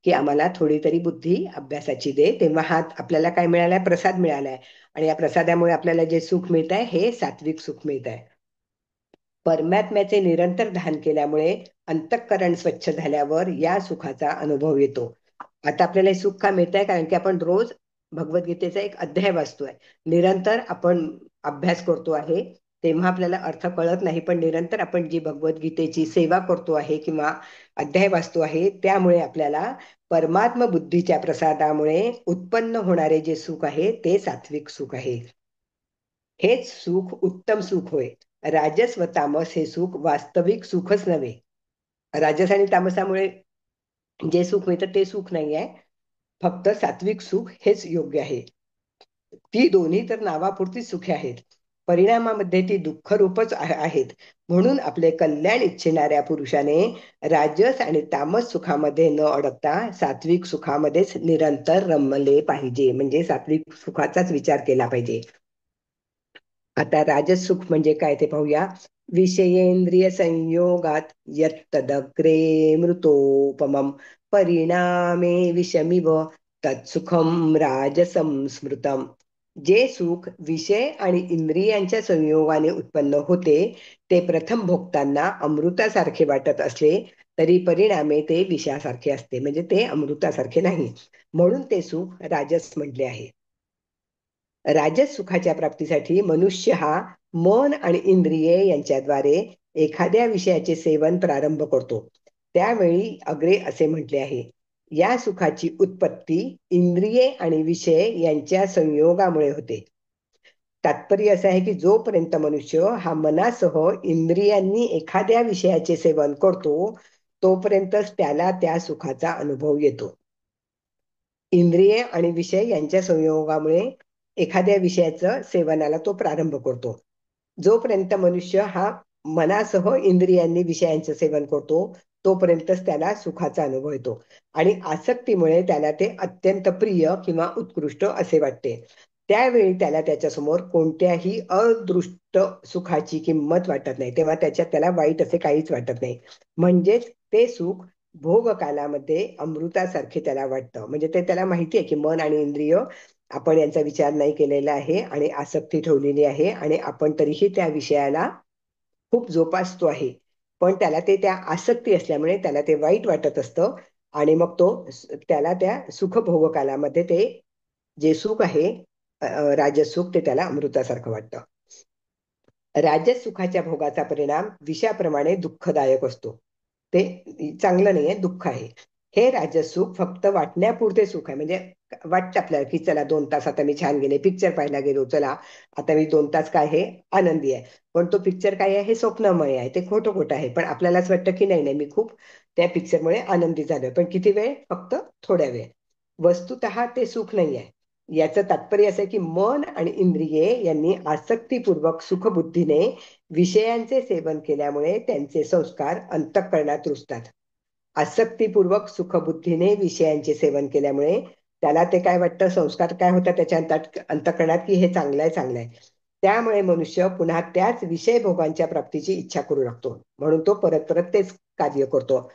की आम्हाला थोडी तरी बुद्धी अभ्यासाची दे, तेव्हा हा आपल्याला काय मिळालाय? प्रसाद मिळालाय. आणि या प्रसादामुळे आपल्याला जे सुख मिळत आहे हे सात्विक सुख मिळत आहे. परमात्म्याचे निरंतर ध्यान केल्यामुळे अंतःकरण स्वच्छ झाल्यावर या सुखाचा अनुभव येतो. आता आपल्याला हे सुख का मिळत आहे? कारण की आपण रोज भगवद्गीतेचा एक अध्याय वाचतोय, निरंतर आपण अभ्यास करतो आहे, तेव्हा आपल्याला अर्थ कळत नाही, पण निरंतर आपण जी भगवद्गीतेची सेवा करतो आहे किंवा अध्याय वाचतो आहे, त्यामुळे आपल्याला परमात्म बुद्धीच्या प्रसादामुळे उत्पन्न होणारे जे सुख आहे ते सात्विक सुख आहे. हेच सुख उत्तम सुख होय. राजस व तामस हे सुख वास्तविक सुखच नव्हे. राजस आणि तामसामुळे जे सुख मिळतं ते सुख नाही आहे, फक्त सात्विक सुख हेच योग्य आहे. ती दोन्ही तर नावापुरती सुखे आहेत, परिणामामध्ये ती दुःखरूपच आहेत. म्हणून आपले कल्याण इच्छिणाऱ्या पुरुषाने राजस आणि तामस सुखामध्ये न अडकता सात्विक सुखामध्येच निरंतर रमले पाहिजे, म्हणजे सात्विक सुखाचाच विचार केला पाहिजे. आता राजस सुख म्हणजे काय ते पाहूया. विषयेंद्रिय संयोगात यत्तदग्रे मृतोपमं परिणामे विषमिव तत्सुखम राजसं स्मृतम. जे सुख विषय आणि इंद्रियांच्या संयोगाने उत्पन्न होते ते प्रथम भोगताना अमृतासारखे वाटत असले तरी परिणामे ते विषासारखे असते, म्हणजे ते अमृतासारखे नाही, म्हणून ते सुख राजस म्हटले आहे. राजस सुखाच्या प्राप्तीसाठी मनुष्य हा मन आणि इंद्रिये यांच्याद्वारे एखाद्या विषयाचे सेवन प्रारंभ करतो. त्यावेळी अग्रे असे म्हटले आहे, या सुखाची उत्पत्ती इंद्रिये आणि विषय यांच्या संयोगामुळे होते. तात्पर्य असं आहे की जोपर्यंत मनुष्य हा मनासह इंद्रियांनी एखाद्या विषयाचे सेवन करतो तोपर्यंतच त्याला त्या सुखाचा अनुभव येतो. इंद्रिय आणि विषय यांच्या संयोगामुळे एखाद्या विषयाचं सेवनाला तो प्रारंभ करतो. जोपर्यंत मनुष्य हा मनासह इंद्रियांनी विषयांचं सेवन करतो तोपर्यंतच त्याला सुखाचा अनुभव येतो आणि आसक्तीमुळे त्याला ते अत्यंत प्रिय किंवा उत्कृष्ट असे वाटते. त्यावेळी त्याला त्याच्यासमोर कोणत्याही अदृष्ट सुखाची किंमत वाटत नाही, तेव्हा त्याला वाईट असे काहीच वाटत नाही. म्हणजेच ते सुख भोगकालामध्ये अमृतासारखे त्याला वाटतं. म्हणजे ते त्याला माहिती आहे की मन आणि इंद्रिय आपण यांचा विचार नाही केलेला आहे आणि आसक्ती ठेवलेली आहे आणि आपण तरीही त्या विषयाला खूप जोपासतो आहे, पण त्याला ते त्या आसक्ती असल्यामुळे त्याला ते वाईट वाटत असतं आणि मग तो त्याला त्या सुखभोग कालामध्ये ते जे सुख आहे राजस सुख ते त्याला अमृतासारखं वाटतं. राजस सुखाच्या भोगाचा परिणाम विषाप्रमाणे दुःखदायक असतो. ते चांगलं नाहीये, दुःख आहे. हे राजस सुख फक्त वाटण्यापुरते सुख आहे, म्हणजे वाटतं आपल्याला की चला 2 तास आता मी छान गेले, पिक्चर पाहायला गेलो, चला आता मी 2 तास काय हे आनंदी आहे. पण तो पिक्चर काय आहे, हे स्वप्नमय आहे, ते खोटं खोटं आहे. पण आपल्याला असं वाटतं की नाही मी खूप त्या पिक्चरमुळे आनंदी झालोय, पण किती वेळ, फक्त थोड्या वेळ. वस्तुतः ते सुख नाही आहे. याचं तात्पर्य असं आहे की मन आणि इंद्रिये यांनी आसक्तीपूर्वक सुखबुद्धीने विषयांचे सेवन केल्यामुळे त्यांचे संस्कार अंतःकरणात रुजतात. आसक्तीपूर्वक सुखबुद्धीने विषयांचे सेवन केल्यामुळे त्याला ते काय वाटतं, संस्कार काय होतात त्याच्या अंतःकरणात की हे चांगलं आहे, चांगलं आहे. त्यामुळे मनुष्य पुन्हा त्याच विषय भोगांच्या प्राप्तीची इच्छा करू लागतो, म्हणून तो परत परत तेच कार्य करतो.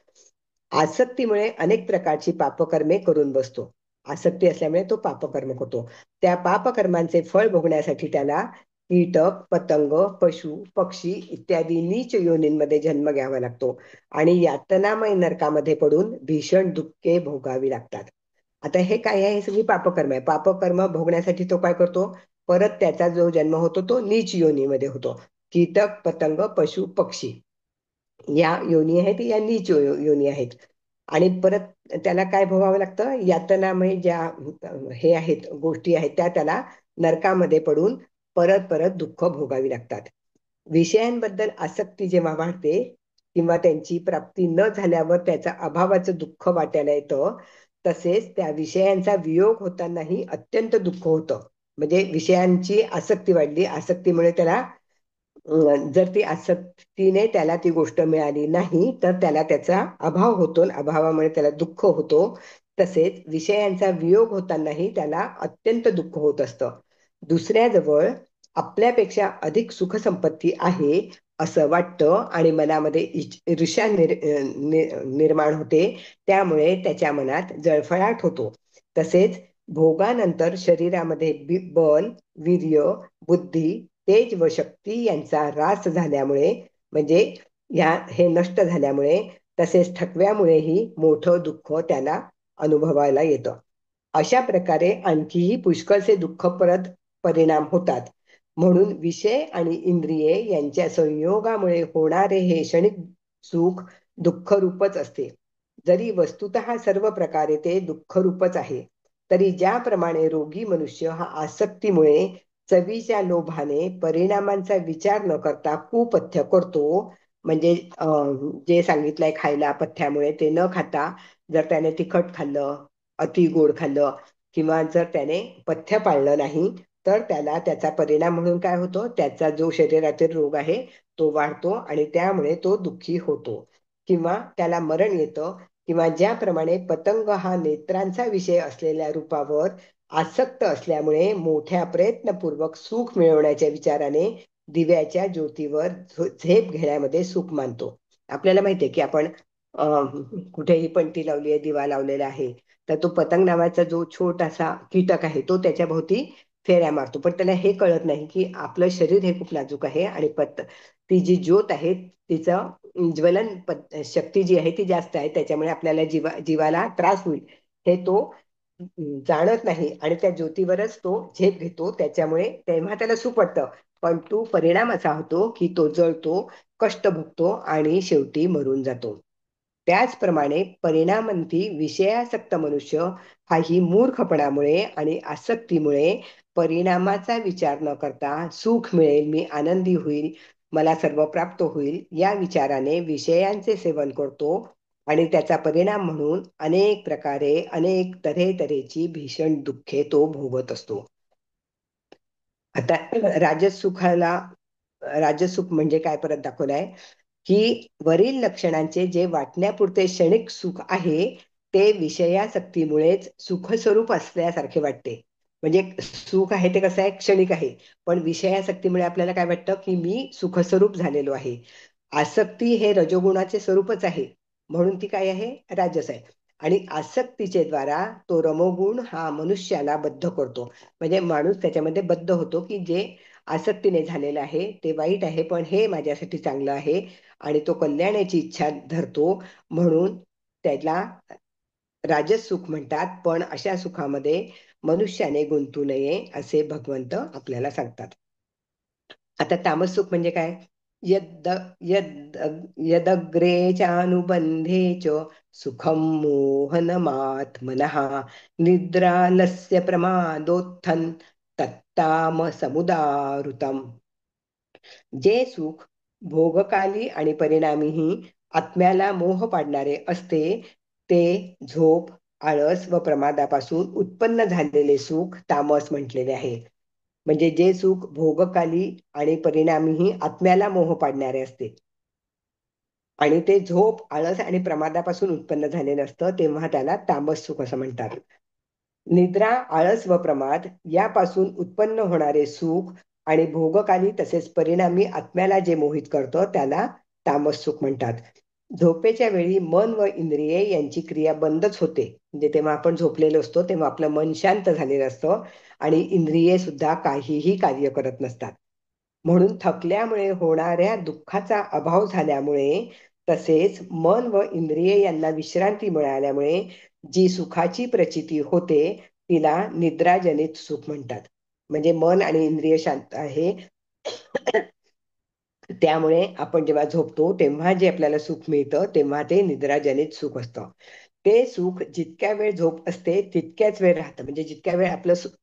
आसक्तीमुळे अनेक प्रकारची पापकर्मे करून बसतो. आसक्ती असल्यामुळे तो पापकर्म करतो. त्या पापकर्मांचे फळ भोगण्यासाठी त्याला कीटक, पतंग, पशु, पक्षी इत्यादी नीच योनींमध्ये जन्म घ्यावा लागतो आणि यातनामय नरकामध्ये पडून भीषण दुःखे भोगावी लागतात. आता हे काय आहे, हे सगळी पापकर्म आहे. पापकर्म भोगण्यासाठी तो काय करतो, परत त्याचा जो जन्म होतो तो नीच योनीमध्ये होतो. कीटक, पतंग, पशु, पक्षी या योनी आहेत, या नीच योनी आहेत. आणि परत त्याला काय भोगावं लागतं, यातनामय ज्या हे आहेत गोष्टी आहेत त्या त्याला नरकामध्ये पडून परत परत दुःख भोगावी लागतात. विषयांबद्दल आसक्ती जेव्हा वाढते किंवा त्यांची प्राप्ती न झाल्यावर त्याचा अभावाचं दुःख वाटायला येतं, तसेच त्या विषयांचा वियोग होतानाही अत्यंत दुःख होतं. म्हणजे विषयांची आसक्ती वाढली, आसक्तीमुळे त्याला जर ती आसक्तीने त्याला ती गोष्ट मिळाली नाही तर त्याला त्याचा अभाव होतो, अभावामुळे त्याला दुःख होतो. तसेच विषयांचा वियोग होतानाही त्याला अत्यंत दुःख होत असतं. दुसऱ्याजवळ आपल्यापेक्षा अधिक सुखसंपत्ती आहे असं वाटतं आणि मनामध्ये ईर्ष्या निर्माण होते, त्यामुळे त्याच्या मनात जळफळाट होतो. तसेच भोगानंतर शरीरामध्ये बल, वीर्य, बुद्धी, तेज व शक्ती यांचा ऱ्हास झाल्यामुळे म्हणजे हे नष्ट झाल्यामुळे तसेच थकव्यामुळेही मोठं दुःख त्याला अनुभवायला येतं. अशा प्रकारे आणखीही पुष्कळसे दुःखप्रद परिणाम होतात. म्हणून विषय आणि इंद्रिये यांच्या संयोगामुळे होणारे हे क्षणिक सुख दुःखरूपच असते. जरी वस्तुतः सर्व प्रकारे ते दुःखरूपच आहे, तरी ज्याप्रमाणे रोगी मनुष्य हा आसक्तीमुळे चवीच्या लोभाने परिणामांचा विचार न करता कुपथ्य करतो, म्हणजे जे सांगितलंय खायला पथ्यामुळे ते न खाता जर त्याने तिखट खाल्लं, अति गोड खाल्लं, किंवा जर त्याने पथ्य पाळलं नाही, तर त्याला त्याचा परिणाम म्हणून काय होतो, त्याचा जो शरीरातील रोग आहे तो वाढतो आणि त्यामुळे तो दुःखी होतो किंवा त्याला मरण येतं. किंवा ज्याप्रमाणे पतंग हा नेत्रांचा विषय असलेल्या रूपावर आसक्त असल्यामुळे मोठ्या प्रयत्नपूर्वक सुख मिळवण्याच्या विचाराने दिव्याच्या ज्योतीवर झेप घेण्यामध्ये सुख मानतो. आपल्याला माहितीये की आपण कुठेही पणती लावली आहे, दिवा लावलेला आहे, तर तो पतंग नावाचा जो छोटासा कीटक आहे तो त्याच्या भोवती फेऱ्या मारतो, पण त्याला हे कळत नाही की आपलं शरीर हे खूप नाजूक आहे आणि ती जी ज्योत आहे तिचं ज्वलन शक्ती जी आहे ती जास्त आहे, त्याच्यामुळे आपल्याला जीवाला त्रास होईल हे तो जाणत नाही आणि त्या ज्योतीवरच तो झेप घेतो. त्याच्यामुळे तेव्हा त्याला सुख वाटतं, पण तो परिणाम असा होतो की तो जळतो, कष्ट भोगतो आणि शेवटी मरून जातो. त्याचप्रमाणे परिणामंती विषयासक्त मनुष्य हाही मूर्खपणामुळे आणि आसक्तीमुळे परिणामाचा विचार न करता सुख मिळेल, मी आनंदी होईल, मला सर्व प्राप्त होईल या विचाराने विषयांचे सेवन करतो आणि त्याचा परिणाम म्हणून अनेक प्रकारे अनेक तऱ्हेची भीषण दुःखे तो भोगत असतो. आता राजसुख म्हणजे काय परत दाखवलंय की वरील लक्षणांचे जे वाटण्यापुरते क्षणिक सुख आहे ते विषयासक्तीमुळेच सुखस्वरूप असल्यासारखे वाटते. म्हणजे सुख आहे ते कसं आहे, क्षणिक आहे, पण विषयासक्तीमुळे आपल्याला काय वाटतं की मी सुखस्वरूप झालेलो आहे. आसक्ती हे रजोगुणाचे स्वरूपच आहे, म्हणून ती काय आहे, राजस आहे. आणि आसक्तीचे द्वारा तो रमोगुण हा मनुष्याला बद्ध करतो. म्हणजे माणूस त्याच्यामध्ये बद्ध होतो की जे आसक्तीने झालेलं आहे ते वाईट आहे, पण हे माझ्यासाठी चांगलं आहे आणि तो कल्याणाची इच्छा धरतो, म्हणून त्याला राजस सुख म्हणतात. पण अशा सुखामध्ये मनुष्याने गुंतू नये असे भगवंत आपल्याला सांगतात. आता तामस सुख म्हणजे काय, यद यद यदग्रे चानुबंधे च सुखम मोहनमात्मनः निद्रालस्य प्रमादोत्थन तत्तामसमुदाहृतम्. जे सुख भोगकाली आणि परिणामीही आत्म्याला मोह पाडणारे असते ते झोप, आळस व प्रमादापासून उत्पन्न झालेले सुख तामस म्हटलेले आहे. म्हणजे जे सुख भोगकाली आणि परिणामीही आत्म्याला मोह पाडणारे असते आणि ते झोप, आळस आणि प्रमादापासून उत्पन्न झालेलं असतं, तेव्हा त्याला तामस सुख असं म्हणतात. निद्रा, आळस व प्रमाद यापासून उत्पन्न होणारे सुख आणि भोगकाली तसेच परिणामी आत्म्याला जे मोहित करतं त्याला तामस सुख म्हणतात. झोपेच्या वेळी मन व इंद्रिये यांची क्रिया बंदच होते. म्हणजे तेव्हा आपण झोपलेलो असतो तेव्हा आपलं मन शांत झालेलं असतं आणि इंद्रिये सुद्धा काहीही कार्य करत नसतात. म्हणून थकल्यामुळे होणाऱ्या दुःखाचा अभाव झाल्यामुळे तसेच मन व इंद्रिये यांना विश्रांती मिळाल्यामुळे जी सुखाची प्रचिती होते तिला निद्राजनित सुख म्हणतात. म्हणजे मन आणि इंद्रिय शांत आहे त्यामुळे आपण जेव्हा झोपतो तेव्हा जे आपल्याला सुख मिळतं तेव्हा ते निद्राजनित सुख असतं. ते सुख जितक्या वेळ झोप असते तितक्याच वेळ राहतं. म्हणजे जितक्या वेळ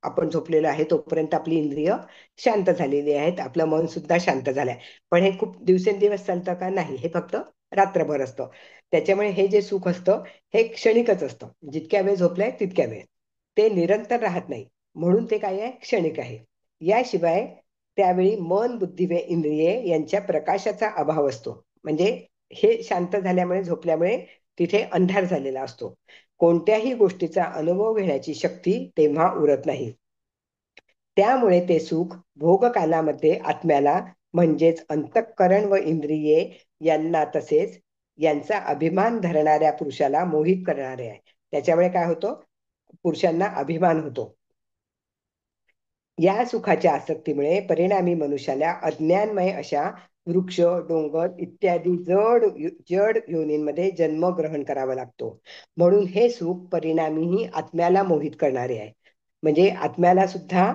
आपण झोपलेलो आहे तोपर्यंत आपली इंद्रिय शांत झालेली आहेत, आपलं मन सुद्धा शांत झालंय. पण हे खूप दिवसेंदिवस चालतं का, नाही, हे फक्त रात्रभर असतं. त्याच्यामुळे हे जे सुख असतं हे क्षणिकच असतं. जितक्या वेळ झोपलाय तितक्या वेळ, ते निरंतर राहत नाही, म्हणून ते काय आहे, क्षणिक आहे. याशिवाय त्यावेळी मन, बुद्धी व इंद्रिये यांच्या प्रकाशाचा अभाव असतो. म्हणजे हे शांत झाल्यामुळे, झोपल्यामुळे तिथे अंधार झालेला असतो. कोणत्याही गोष्टीचा अनुभव घेण्याची शक्ती तेव्हा उरत नाही. त्यामुळे ते सुख भोगकालामध्ये आत्म्याला म्हणजेच अंतःकरण व इंद्रिये यांना तसेच यांचा अभिमान धरणाऱ्या पुरुषाला मोहित करणारे आहे. त्याच्यामुळे काय होतं, पुरुषांना अभिमान होतो. या सुखाच्या आसक्तीमुळे परिणामी मनुष्याला अज्ञानमय अशा वृक्ष, डोंगर इत्यादी जड योनींमध्ये जन्म ग्रहण करावा लागतो. म्हणून हे सुख परिणामीही आत्म्याला मोहित करणारे आहे. म्हणजे आत्म्याला सुद्धा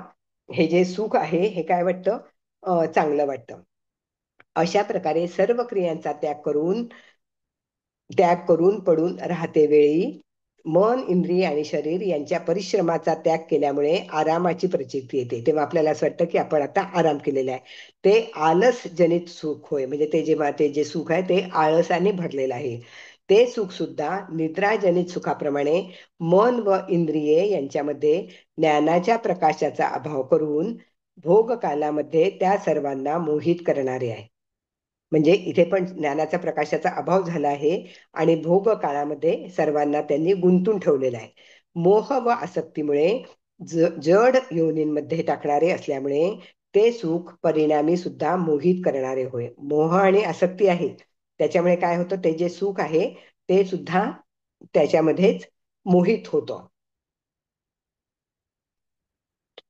हे जे सुख आहे हे काय वाटतं, चांगलं वाटतं. अशा प्रकारे सर्व क्रियांचा त्याग करून पडून राहते वेळी मन, इंद्रिय आणि शरीर यांच्या परिश्रमाचा त्याग केल्यामुळे आरामाची प्रचिती येते. तेव्हा आपल्याला असं वाटतं की आपण आता आराम केलेला आहे. ते आलस जनित सुख होय. म्हणजे ते जे सुख आहे ते आळसाने भरलेलं आहे. ते सुख सुद्धा निद्राजनित सुखाप्रमाणे मन व इंद्रिये यांच्यामध्ये ज्ञानाच्या प्रकाशाचा अभाव करून भोग कालामध्ये त्या सर्वांना मोहित करणारे आहे. म्हणजे इथे पण ज्ञानाच्या प्रकाशाचा अभाव झाला आहे आणि भोग काळामध्ये सर्वांना त्यांनी गुंतून ठेवलेला आहे. मोह व आसक्तीमुळे जड योनींमध्ये टाकणारे असल्यामुळे ते सुख परिणामी सुद्धा मोहित करणारे होय. मोह आणि आसक्ती आहे त्याच्यामुळे काय होतं, ते जे सुख आहे ते सुद्धा त्याच्यामध्येच मोहित होतं.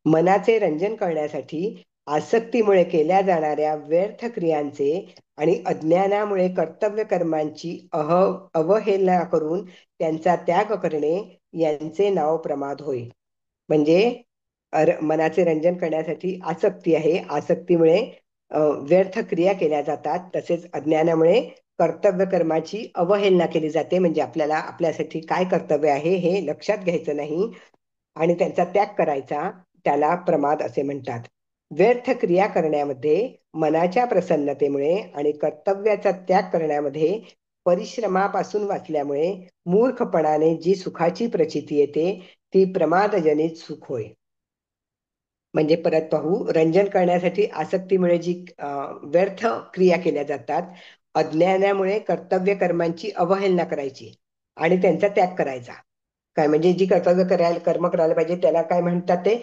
मनाचे रंजन करण्यासाठी आसक्तीमुळे केल्या जाणाऱ्या व्यर्थ क्रियांचे आणि अज्ञानामुळे कर्तव्य कर्मांची अवहेलना करून त्यांचा त्याग करणे यांचे नाव प्रमाद होय. म्हणजे मनाचे रंजन करण्यासाठी आसक्ती आहे, आसक्तीमुळे व्यर्थ क्रिया केल्या जातात, तसेच अज्ञानामुळे कर्तव्य कर्माची अवहेलना केली जाते. म्हणजे आपल्याला आपल्यासाठी काय कर्तव्य आहे हे लक्षात घ्यायचं नाही आणि त्यांचा त्याग करायचा, त्याला प्रमाद असे म्हणतात. व्यर्थ क्रिया करण्यामध्ये, मनाच्या प्रसन्नतेमुळे आणि कर्तव्याचा त्याग करण्यामध्ये परिश्रमापासून वाचल्यामुळे मूर्खपणाने जी सुखाची प्रचिती येते ती प्रमादजनित सुख होय. म्हणजे परत पाहू, रंजन करण्यासाठी आसक्तीमुळे जी व्यर्थ क्रिया केल्या जातात, अज्ञानामुळे कर्तव्य कर्मांची अवहेलना करायची आणि त्यांचा त्याग करायचा. काय म्हणजे जी कर्म करायला पाहिजे त्याला काय म्हणतात ते,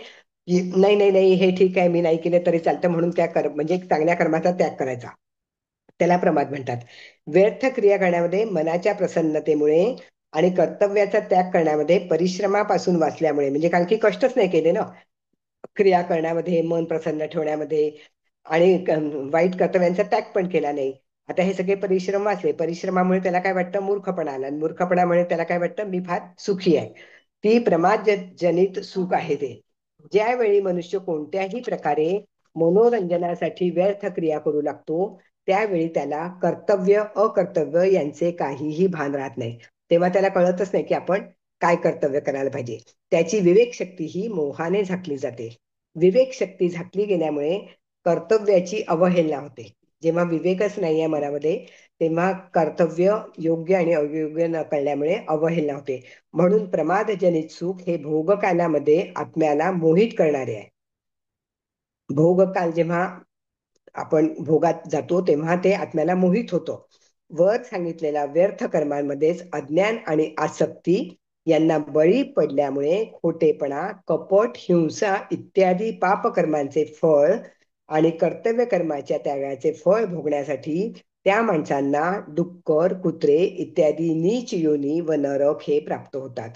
की नाही नाही नाही हे ठीक आहे, मी नाही केले तरी चालतं, म्हणून म्हणजे चांगल्या कर्माचा त्याग करायचा, त्याला प्रमाद म्हणतात. व्यर्थ क्रिया करण्यामध्ये मनाच्या प्रसन्नतेमुळे आणि कर्तव्याचा त्याग करण्यामध्ये परिश्रमापासून वाचल्यामुळे, म्हणजे कारण की कष्टच नाही केले ना क्रिया करण्यामध्ये, मन प्रसन्न ठेवण्यामध्ये, आणि वाईट कर्तव्यांचा त्याग पण केला नाही. आता हे सगळे परिश्रम वाचले, परिश्रमामुळे त्याला काय वाटतं, मूर्खपणा आला, आणि मूर्खपणामुळे त्याला काय वाटतं, मी फार सुखी आहे. ती प्रमाद जनित सुख आहे ते. ज्यावेळी मनुष्य कोणत्याही प्रकारे मनोरंजनासाठी व्यर्थ क्रिया करू लागतो, त्यावेळी त्याला कर्तव्य अकर्तव्य यांचे काहीही भान राहत नाही. तेव्हा त्याला कळतच नाही की आपण काय कर्तव्य करायला पाहिजे. त्याची विवेक शक्ती ही मोहाने झाकली जाते. विवेक शक्ती झाकली गेल्यामुळे कर्तव्याची अवहेलना होते. जेव्हा विवेकच नाही आहे मनामध्ये, तेव्हा कर्तव्य योग्य आणि अयोग्य न कळल्यामुळे अवहेलना होते. म्हणून प्रमादजनित सुख हे भोगकालामध्ये आत्म्याला मोहित करणारे आहे. भोगकाल जेव्हा आपण भोगात जातो तेव्हा ते आत्म्याला मोहित होतं. वर सांगितलेल्या व्यर्थ कर्मांमध्येच अज्ञान आणि आसक्ती यांना बळी पडल्यामुळे खोटेपणा, कपट, हिंसा इत्यादी पापकर्मांचे फळ आणि कर्तव्य कर्माच्या त्यागाचे फळ भोगण्यासाठी त्या माणसांना डुक्कर, कुत्रे इत्यादी नीच योनी व नरक हे प्राप्त होतात.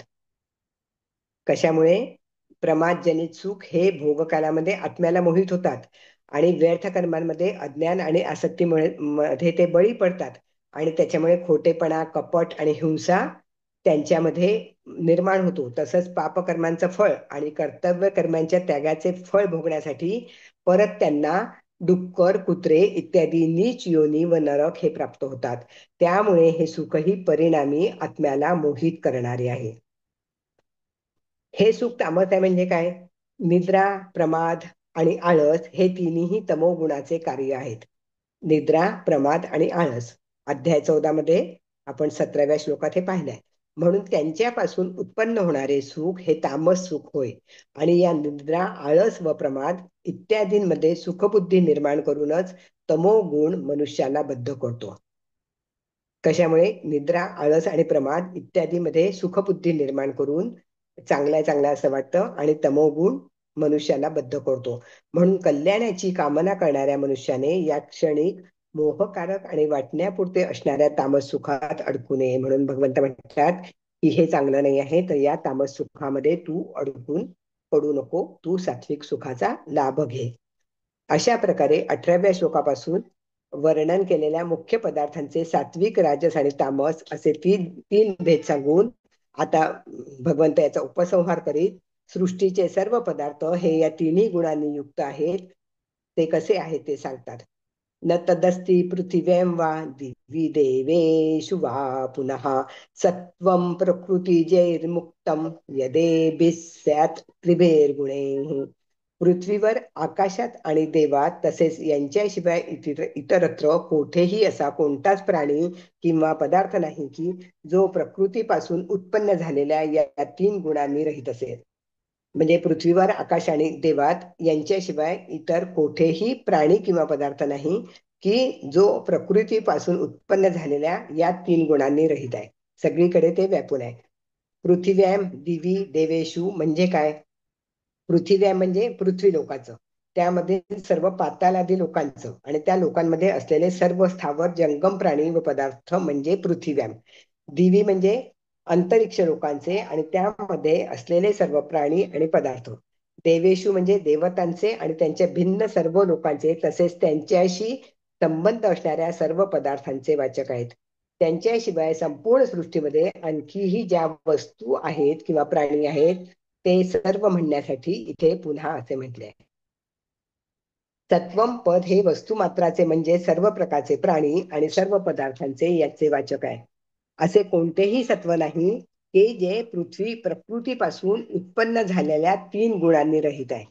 कशामुळे? प्रमादजनित सुख हे भोगकालामध्ये आत्म्याला मोहित होतात आणि व्यर्थ कर्मांमध्ये अज्ञान आणि आसक्तीमुळे मध्ये ते बळी पडतात आणि त्याच्यामुळे खोटेपणा, कपट आणि हिंसा त्यांच्यामध्ये निर्माण होतो. तसंच पापकर्मांचं फळ आणि कर्तव्य कर्मांच्या त्यागाचे फळ भोगण्यासाठी परत त्यांना डुक्कर, कुत्रे इत्यादी नीच योनी व नरक हे प्राप्त होतात. त्यामुळे हे सुखही परिणामी आत्म्याला मोहित करणारे आहे. हे सुख तामस आहे म्हणजे काय? निद्रा, प्रमाद आणि आळस हे तिन्ही तमोगुणाचे कार्य आहेत. निद्रा, प्रमाद आणि आळस अध्याय 14 मध्ये आपण 17व्या श्लोकात हे पाहिलंय. म्हणून त्यांच्यापासून उत्पन्न होणारे सुख हे तामस सुख होय. आणि या निद्रा, आळस व प्रमाद इत्यादींमध्ये सुखबुद्धी निर्माण करूनच तमोगुण मनुष्याला बद्ध करतो. कशामुळे? निद्रा, आळस आणि प्रमाद इत्यादीमध्ये सुखबुद्धी निर्माण करून चांगलं असं वाटतं आणि तमोगुण मनुष्याला बद्ध करतो. म्हणून कल्याणाची कामना करणाऱ्या मनुष्याने या क्षणिक मोहकारक आणि वाटण्यापुरते असणाऱ्या तामस सुखात अडकू नये. म्हणून भगवंत म्हणतात की हे चांगलं नाही आहे, तर या तामस सुखामध्ये तू अडकून पडू नको, तू सात्विक सुखाचा लाभ घे. अशा प्रकारे 18व्या श्लोकापासून वर्णन केलेल्या मुख्य पदार्थांचे सात्विक, राजस आणि तामस असे तीन तीन भेद सांगून आता भगवंत याचा उपसंहार करीत सृष्टीचे सर्व पदार्थ हे या तिन्ही गुणांनी युक्त आहेत. ते कसे आहेत ते सांगतात. न तदस्ति पृथिव्यां वा दिवि देवेषु वा पुनः सत्वं प्रकृतिजैर्मुक्तं यदेभिः स्यात् त्रिभिर्गुणैः. पृथ्वीवर, आकाशात आणि देवात तसेच यांच्याशिवाय इतरत्र कोठेही असा कोणताच प्राणी किंवा पदार्थ नाही की जो प्रकृतीपासून उत्पन्न झालेल्या या तीन गुणांनी रहित असेल. म्हणजे पृथ्वीवर, आकाश आणि देवात यांच्याशिवाय इतर कोठेही प्राणी किंवा पदार्थ नाही की जो प्रकृतीपासून उत्पन्न झालेल्या या तीन गुणांनी रहित आहे. सगळीकडे ते व्यापून आहे. पृथिव्याम दिवी देवेशु म्हणजे काय? पृथिव्या म्हणजे पृथ्वी लोकाचं, त्यामध्ये सर्व पातालादी लोकांचं आणि त्या लोकांमध्ये असलेले सर्व स्थावर जंगम प्राणी व पदार्थ म्हणजे पृथिव्याम. दिवी म्हणजे अंतरिक्ष लोकांचे आणि त्यामध्ये असलेले सर्व प्राणी आणि पदार्थ. देवेशु म्हणजे देवतांचे आणि त्यांच्या भिन्न सर्व लोकांचे तसेच त्यांच्याशी संबंध असणाऱ्या सर्व पदार्थांचे वाचक आहेत. त्यांच्याशिवाय संपूर्ण सृष्टीमध्ये आणखीही ज्या वस्तू आहेत किंवा प्राणी आहेत ते सर्व म्हणण्यासाठी इथे पुन्हा असे म्हटले आहे. सत्वम पद हे वस्तुमात्राचे म्हणजे सर्व प्रकारचे प्राणी आणि सर्व पदार्थांचे याचे वाचक आहे. असे कोणतेही सत्व नाही की जे पृथ्वी प्रकृतीपासून उत्पन्न झालेल्या तीन गुणांनी रहित आहे.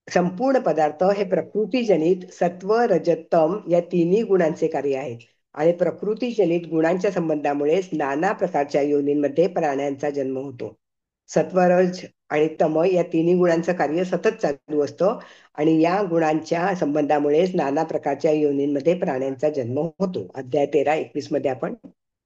संपूर्ण पदार्थ हे प्रकृतीजनित सत्व, रजतम या तिन्ही गुणांचे कार्य आहे आणि प्रकृतीजनित गुणांच्या संबंधामुळेच नाना प्रकारच्या योनींमध्ये प्राण्यांचा जन्म होतो. सत्वरज आणि तम या तिन्ही गुणांचं कार्य सतत चालू असतं आणि या गुणांच्या संबंधामुळेच नाना प्रकारच्या योनींमध्ये प्राण्यांचा जन्म होतो. अध्याय 13-21 मध्ये आपण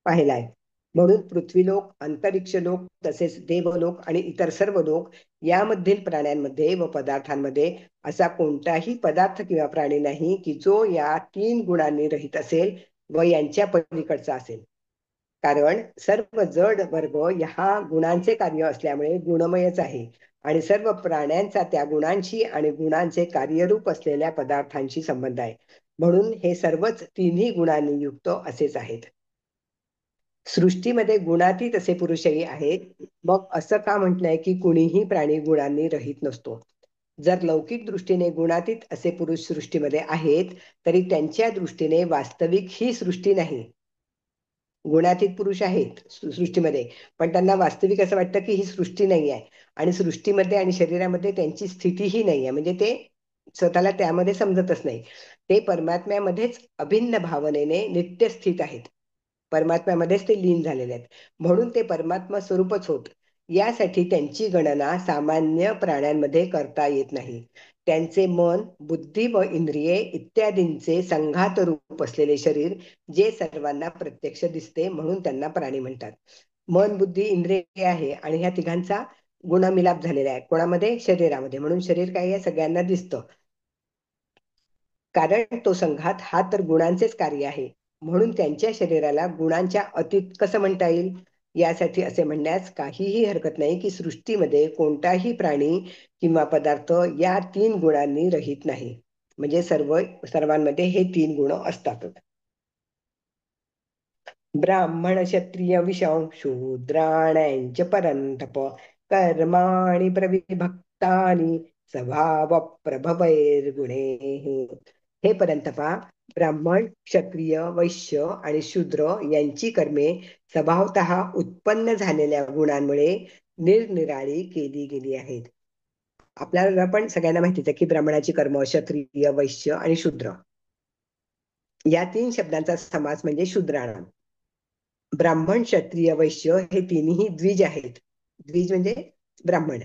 पाहिला आहे. म्हणून पृथ्वीलोक, अंतरिक्ष लोक तसेच देवलोक आणि इतर सर्व लोक यामधील प्राण्यांमध्ये व पदार्थांमध्ये असा कोणताही पदार्थ किंवा प्राणी नाही की जो या तीन गुणांनी रहित असेल व यांच्या पलीकडचा असेल. कारण सर्व जड वर्ग ह्या गुणांचे कार्य असल्यामुळे गुणमयच आहे आणि सर्व प्राण्यांचा त्या गुणांशी आणि गुणांचे कार्यरूप असलेल्या पदार्थांशी संबंध आहे. म्हणून हे सर्वच तिन्ही गुणांनी युक्त असेच आहेत. सृष्टीमध्ये गुणातीत असे पुरुषही आहेत. मग असं का म्हटलंय की कुणीही प्राणी गुणांनी रहित नसतो? जर लौकिक दृष्टीने गुणातीत असे पुरुष सृष्टीमध्ये आहेत तरी त्यांच्या दृष्टीने वास्तविक ही सृष्टी नाही. गुणातीत पुरुष आहेत सृष्टीमध्ये पण त्यांना वास्तविक असं वाटतं की ही सृष्टी नाही आहे आणि सृष्टीमध्ये आणि शरीरामध्ये त्यांची स्थितीही नाही आहे. म्हणजे ते स्वतःला त्यामध्ये समजतच नाही. ते परमात्म्यामध्येच अभिन्न भावनेने नित्य स्थित आहेत. परमात्म्यामध्येच ते लीन झालेले आहेत. म्हणून ते परमात्मा स्वरूपच होत. यासाठी त्यांची गणना सामान्य प्राण्यांमध्ये करता येत नाही. त्यांचे मन, बुद्धी व इंद्रिये इत्यादींचे संघात रूप असलेले शरीर जे सर्वांना प्रत्यक्ष दिसते म्हणून त्यांना प्राणी म्हणतात. मन, बुद्धी, इंद्रिय आहे आणि ह्या तिघांचा गुणमिलाप झालेला आहे. कोणामध्ये? शरीरामध्ये. म्हणून शरीर काय आहे? सगळ्यांना दिसतं. कारण तो संघात हा तर गुणांचेच कार्य आहे. म्हणून त्यांच्या शरीराला गुणांच्या अतीत कसं म्हणता येईल? यासाठी असे म्हणण्यास काहीही हरकत नाही की सृष्टीमध्ये कोणताही प्राणी किंवा पदार्थ या तीन गुणांनी रहित नाही. म्हणजे सर्वांमध्ये हे तीन गुण असतातच. ब्राह्मण क्षत्रिय विषम शूद्राण्यांच परंतप कर्माणि प्रविभक्तानि स्वभाव प्रभवैर्गुणे. हे परंतपा, ब्राह्मण, क्षत्रिय, वैश्य आणि शूद्र यांची कर्मे स्वभावतः उत्पन्न झालेल्या गुणांमुळे निरनिराळी केली गेली आहेत. आपल्याला पण सगळ्यांना माहितीच आहे की ब्राह्मणाची कर्म क्षत्रिय, वैश्य आणि शूद्र या तीन शब्दांचा समास म्हणजे शूद्राणाम. ब्राह्मण, क्षत्रिय, वैश्य हे तिन्ही द्विज आहेत. द्विज म्हणजे ब्राह्मण.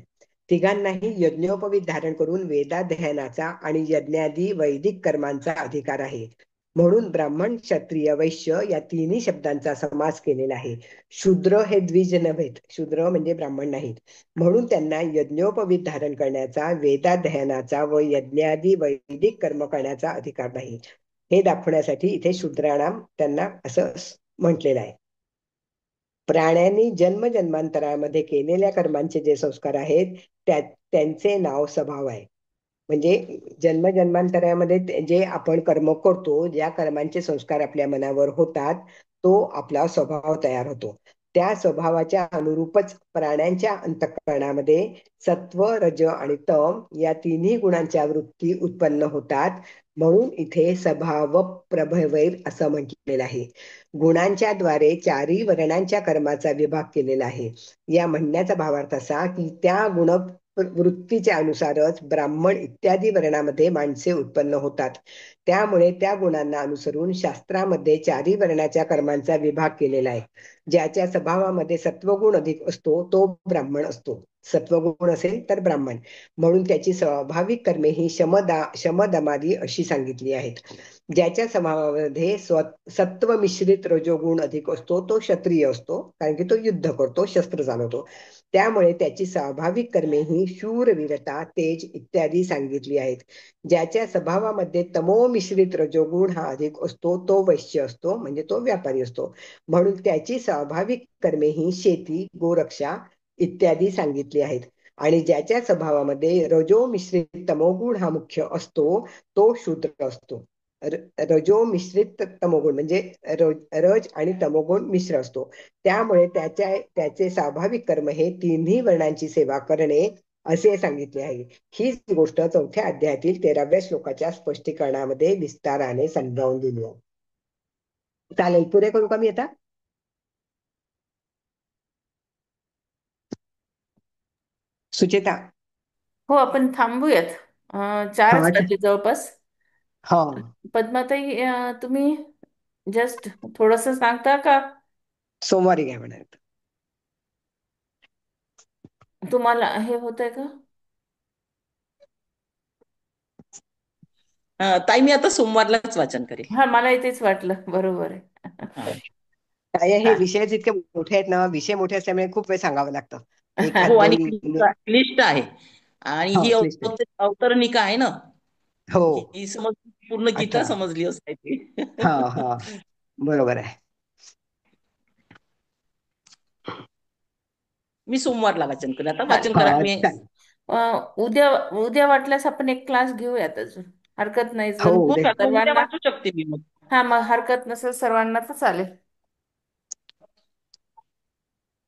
तिघांनाही यज्ञोपवीत धारण करून वेदाध्ययनाचा आणि यज्ञादी वैदिक कर्मांचा अधिकार आहे. म्हणून ब्राह्मण, क्षत्रिय, वैश्य या तिन्ही शब्दांचा समास केलेला आहे. शूद्र हे द्विज नव्हेत. शूद्र म्हणजे ब्राह्मण नाहीत. म्हणून त्यांना यज्ञोपवीत धारण करण्याचा, वेदाध्ययनाचा व यज्ञादी वैदिक कर्म करण्याचा अधिकार नाही. हे दाखवण्यासाठी इथे शूद्राणाम त्यांना असं म्हटलेलं आहे. प्राण्यांनी जन्मजन्मांतरामध्ये केलेल्या कर्मांचे जे संस्कार आहेत त्यांचे नाव स्वभाव आहे. म्हणजे जन्मजन्मांतरामध्ये जे आपण कर्म करतो, ज्या कर्मांचे संस्कार आपल्या मनावर होतात, तो आपला स्वभाव तयार होतो. त्या स्वभावाच्या अनुरूपच प्राण्यांच्या अंतःकरणामध्ये सत्व, रज आणि तम या तिन्ही गुणांच्या वृत्ती उत्पन्न होतात. म्हणून इथे स्वभाव प्रभवैर असं म्हटलेलं आहे. गुणांच्या द्वारे चारी वर्णांच्या कर्माचा विभाग केलेला आहे. या म्हणण्याचा भावार्थ असा की त्या गुण वृत्तीच्या अनुसारच ब्राह्मण इत्यादी वर्णामध्ये माणसे उत्पन्न होतात. त्यामुळे त्या गुणांना अनुसरून शास्त्रामध्ये चारी वर्णाच्या कर्मांचा विभाग केलेला आहे. ज्याच्या स्वभावामध्ये सत्वगुण अधिक असतो तो ब्राह्मण असतो. सत्वगुण असेल तर ब्राह्मण. म्हणून त्याची स्वाभाविक कर्मे ही शमदमादी अशी सांगितली आहेत. ज्याच्या स्वभावामध्ये सत्व मिश्रित रजोगुण अधिक असतो तो क्षत्रिय असतो, कारण की तो युद्ध करतो, शस्त्र चालवतो. त्यामुळे त्याची स्वाभाविक कर्मे ही शूरवीरता, तेज इत्यादी सांगितली आहेत. ज्याच्या स्वभावामध्ये तमो मिश्रित रजोगुण हा अधिक असतो तो वैश्य असतो, म्हणजे तो व्यापारी असतो. म्हणून त्याची स्वाभाविक कर्मे ही शेती, गोरक्षा इत्यादी सांगितली आहेत. आणि ज्याच्या स्वभावामध्ये रजो मिश्रित तमोगुण हा मुख्य असतो तो शूद्र असतो. रजो मिश्रित तमोगुण म्हणजे रज आणि तमोगुण मिश्र असतो. त्यामुळे त्याचे स्वाभाविक कर्म हे तिन्ही वर्णांची सेवा करणे असे सांगितले आहे. हीच गोष्ट 4थ्या अध्यायातील 13व्या श्लोकाच्या स्पष्टीकरणामध्ये विस्ताराने समजावून दिली आहे. चालेल, पुरे करू का मी आता? सुचेता. हो, आपण थांबूयात. 4च हा वाजले जवळपास. हा. पद्माताई, तुम्ही जस्ट थोडस सांगता का? सोमवारी घ्या म्हणत. तुम्हाला हे होत आहे का? ताई मी आता सोमवारलाच वाचन करेल. हा, मला तेच वाटलं. बरोबर आहे. हा. काय हे हा. विषयच इतके मोठे आहेत ना, विषय मोठे असल्यामुळे खूप वेळ सांगावं लागतं. एखाद हो, आणि दोन. क्लिष्ट आहे. आणि हो, ही क्लिष्ट आहे. अवतरणिका आहे ना, हो. ही समज पूर्ण गीता 18. समजली असते. हा हा. बरोबर आहे. मी सोमवारला वाचन करेन. आता चालेल. वाचन करा हा मी. चालेल. उद्या उद्या वाटल्यास आपण एक क्लास घेऊयात अजून. हरकत नाही हो जर हो उद्या. चालेल, उद्या सर्वांना. वाचू शकते मी मग. हा, मग हरकत नसेल सर्वांना तर चालेल.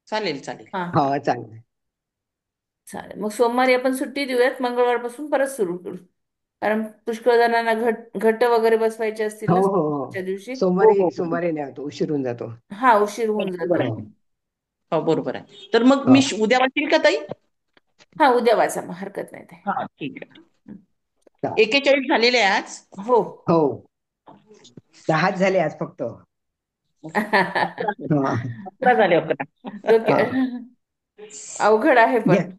चालेल चालेल. हा हा हा. चालेल. चालेल, मग सोमवारी आपण सुट्टी देऊयात, मंगळवारपासून परत सुरू करू. कारण पुष्कळ जणांना घट वगैरे बसवायचे असतील हो ना हो हो. त्या दिवशी. हो सोमवारी हो हो. सोमवारी नाही होतो, उशीर होऊन जातो. हा, उशीर होऊन बरोबर जातो. आहे. हो बरोबर आहे. तर मग मी हो. उद्या वाचील का ताई? हा, उद्या वाचा, मग हरकत नाही ते. हा ठीक आहे. हं. 41 झालेले आहे आज. हो. हो. 10 झाले आज फक्त. 11 हा. 11 झाले, 11. डोके हा. अवघड आहे घ्या. पण.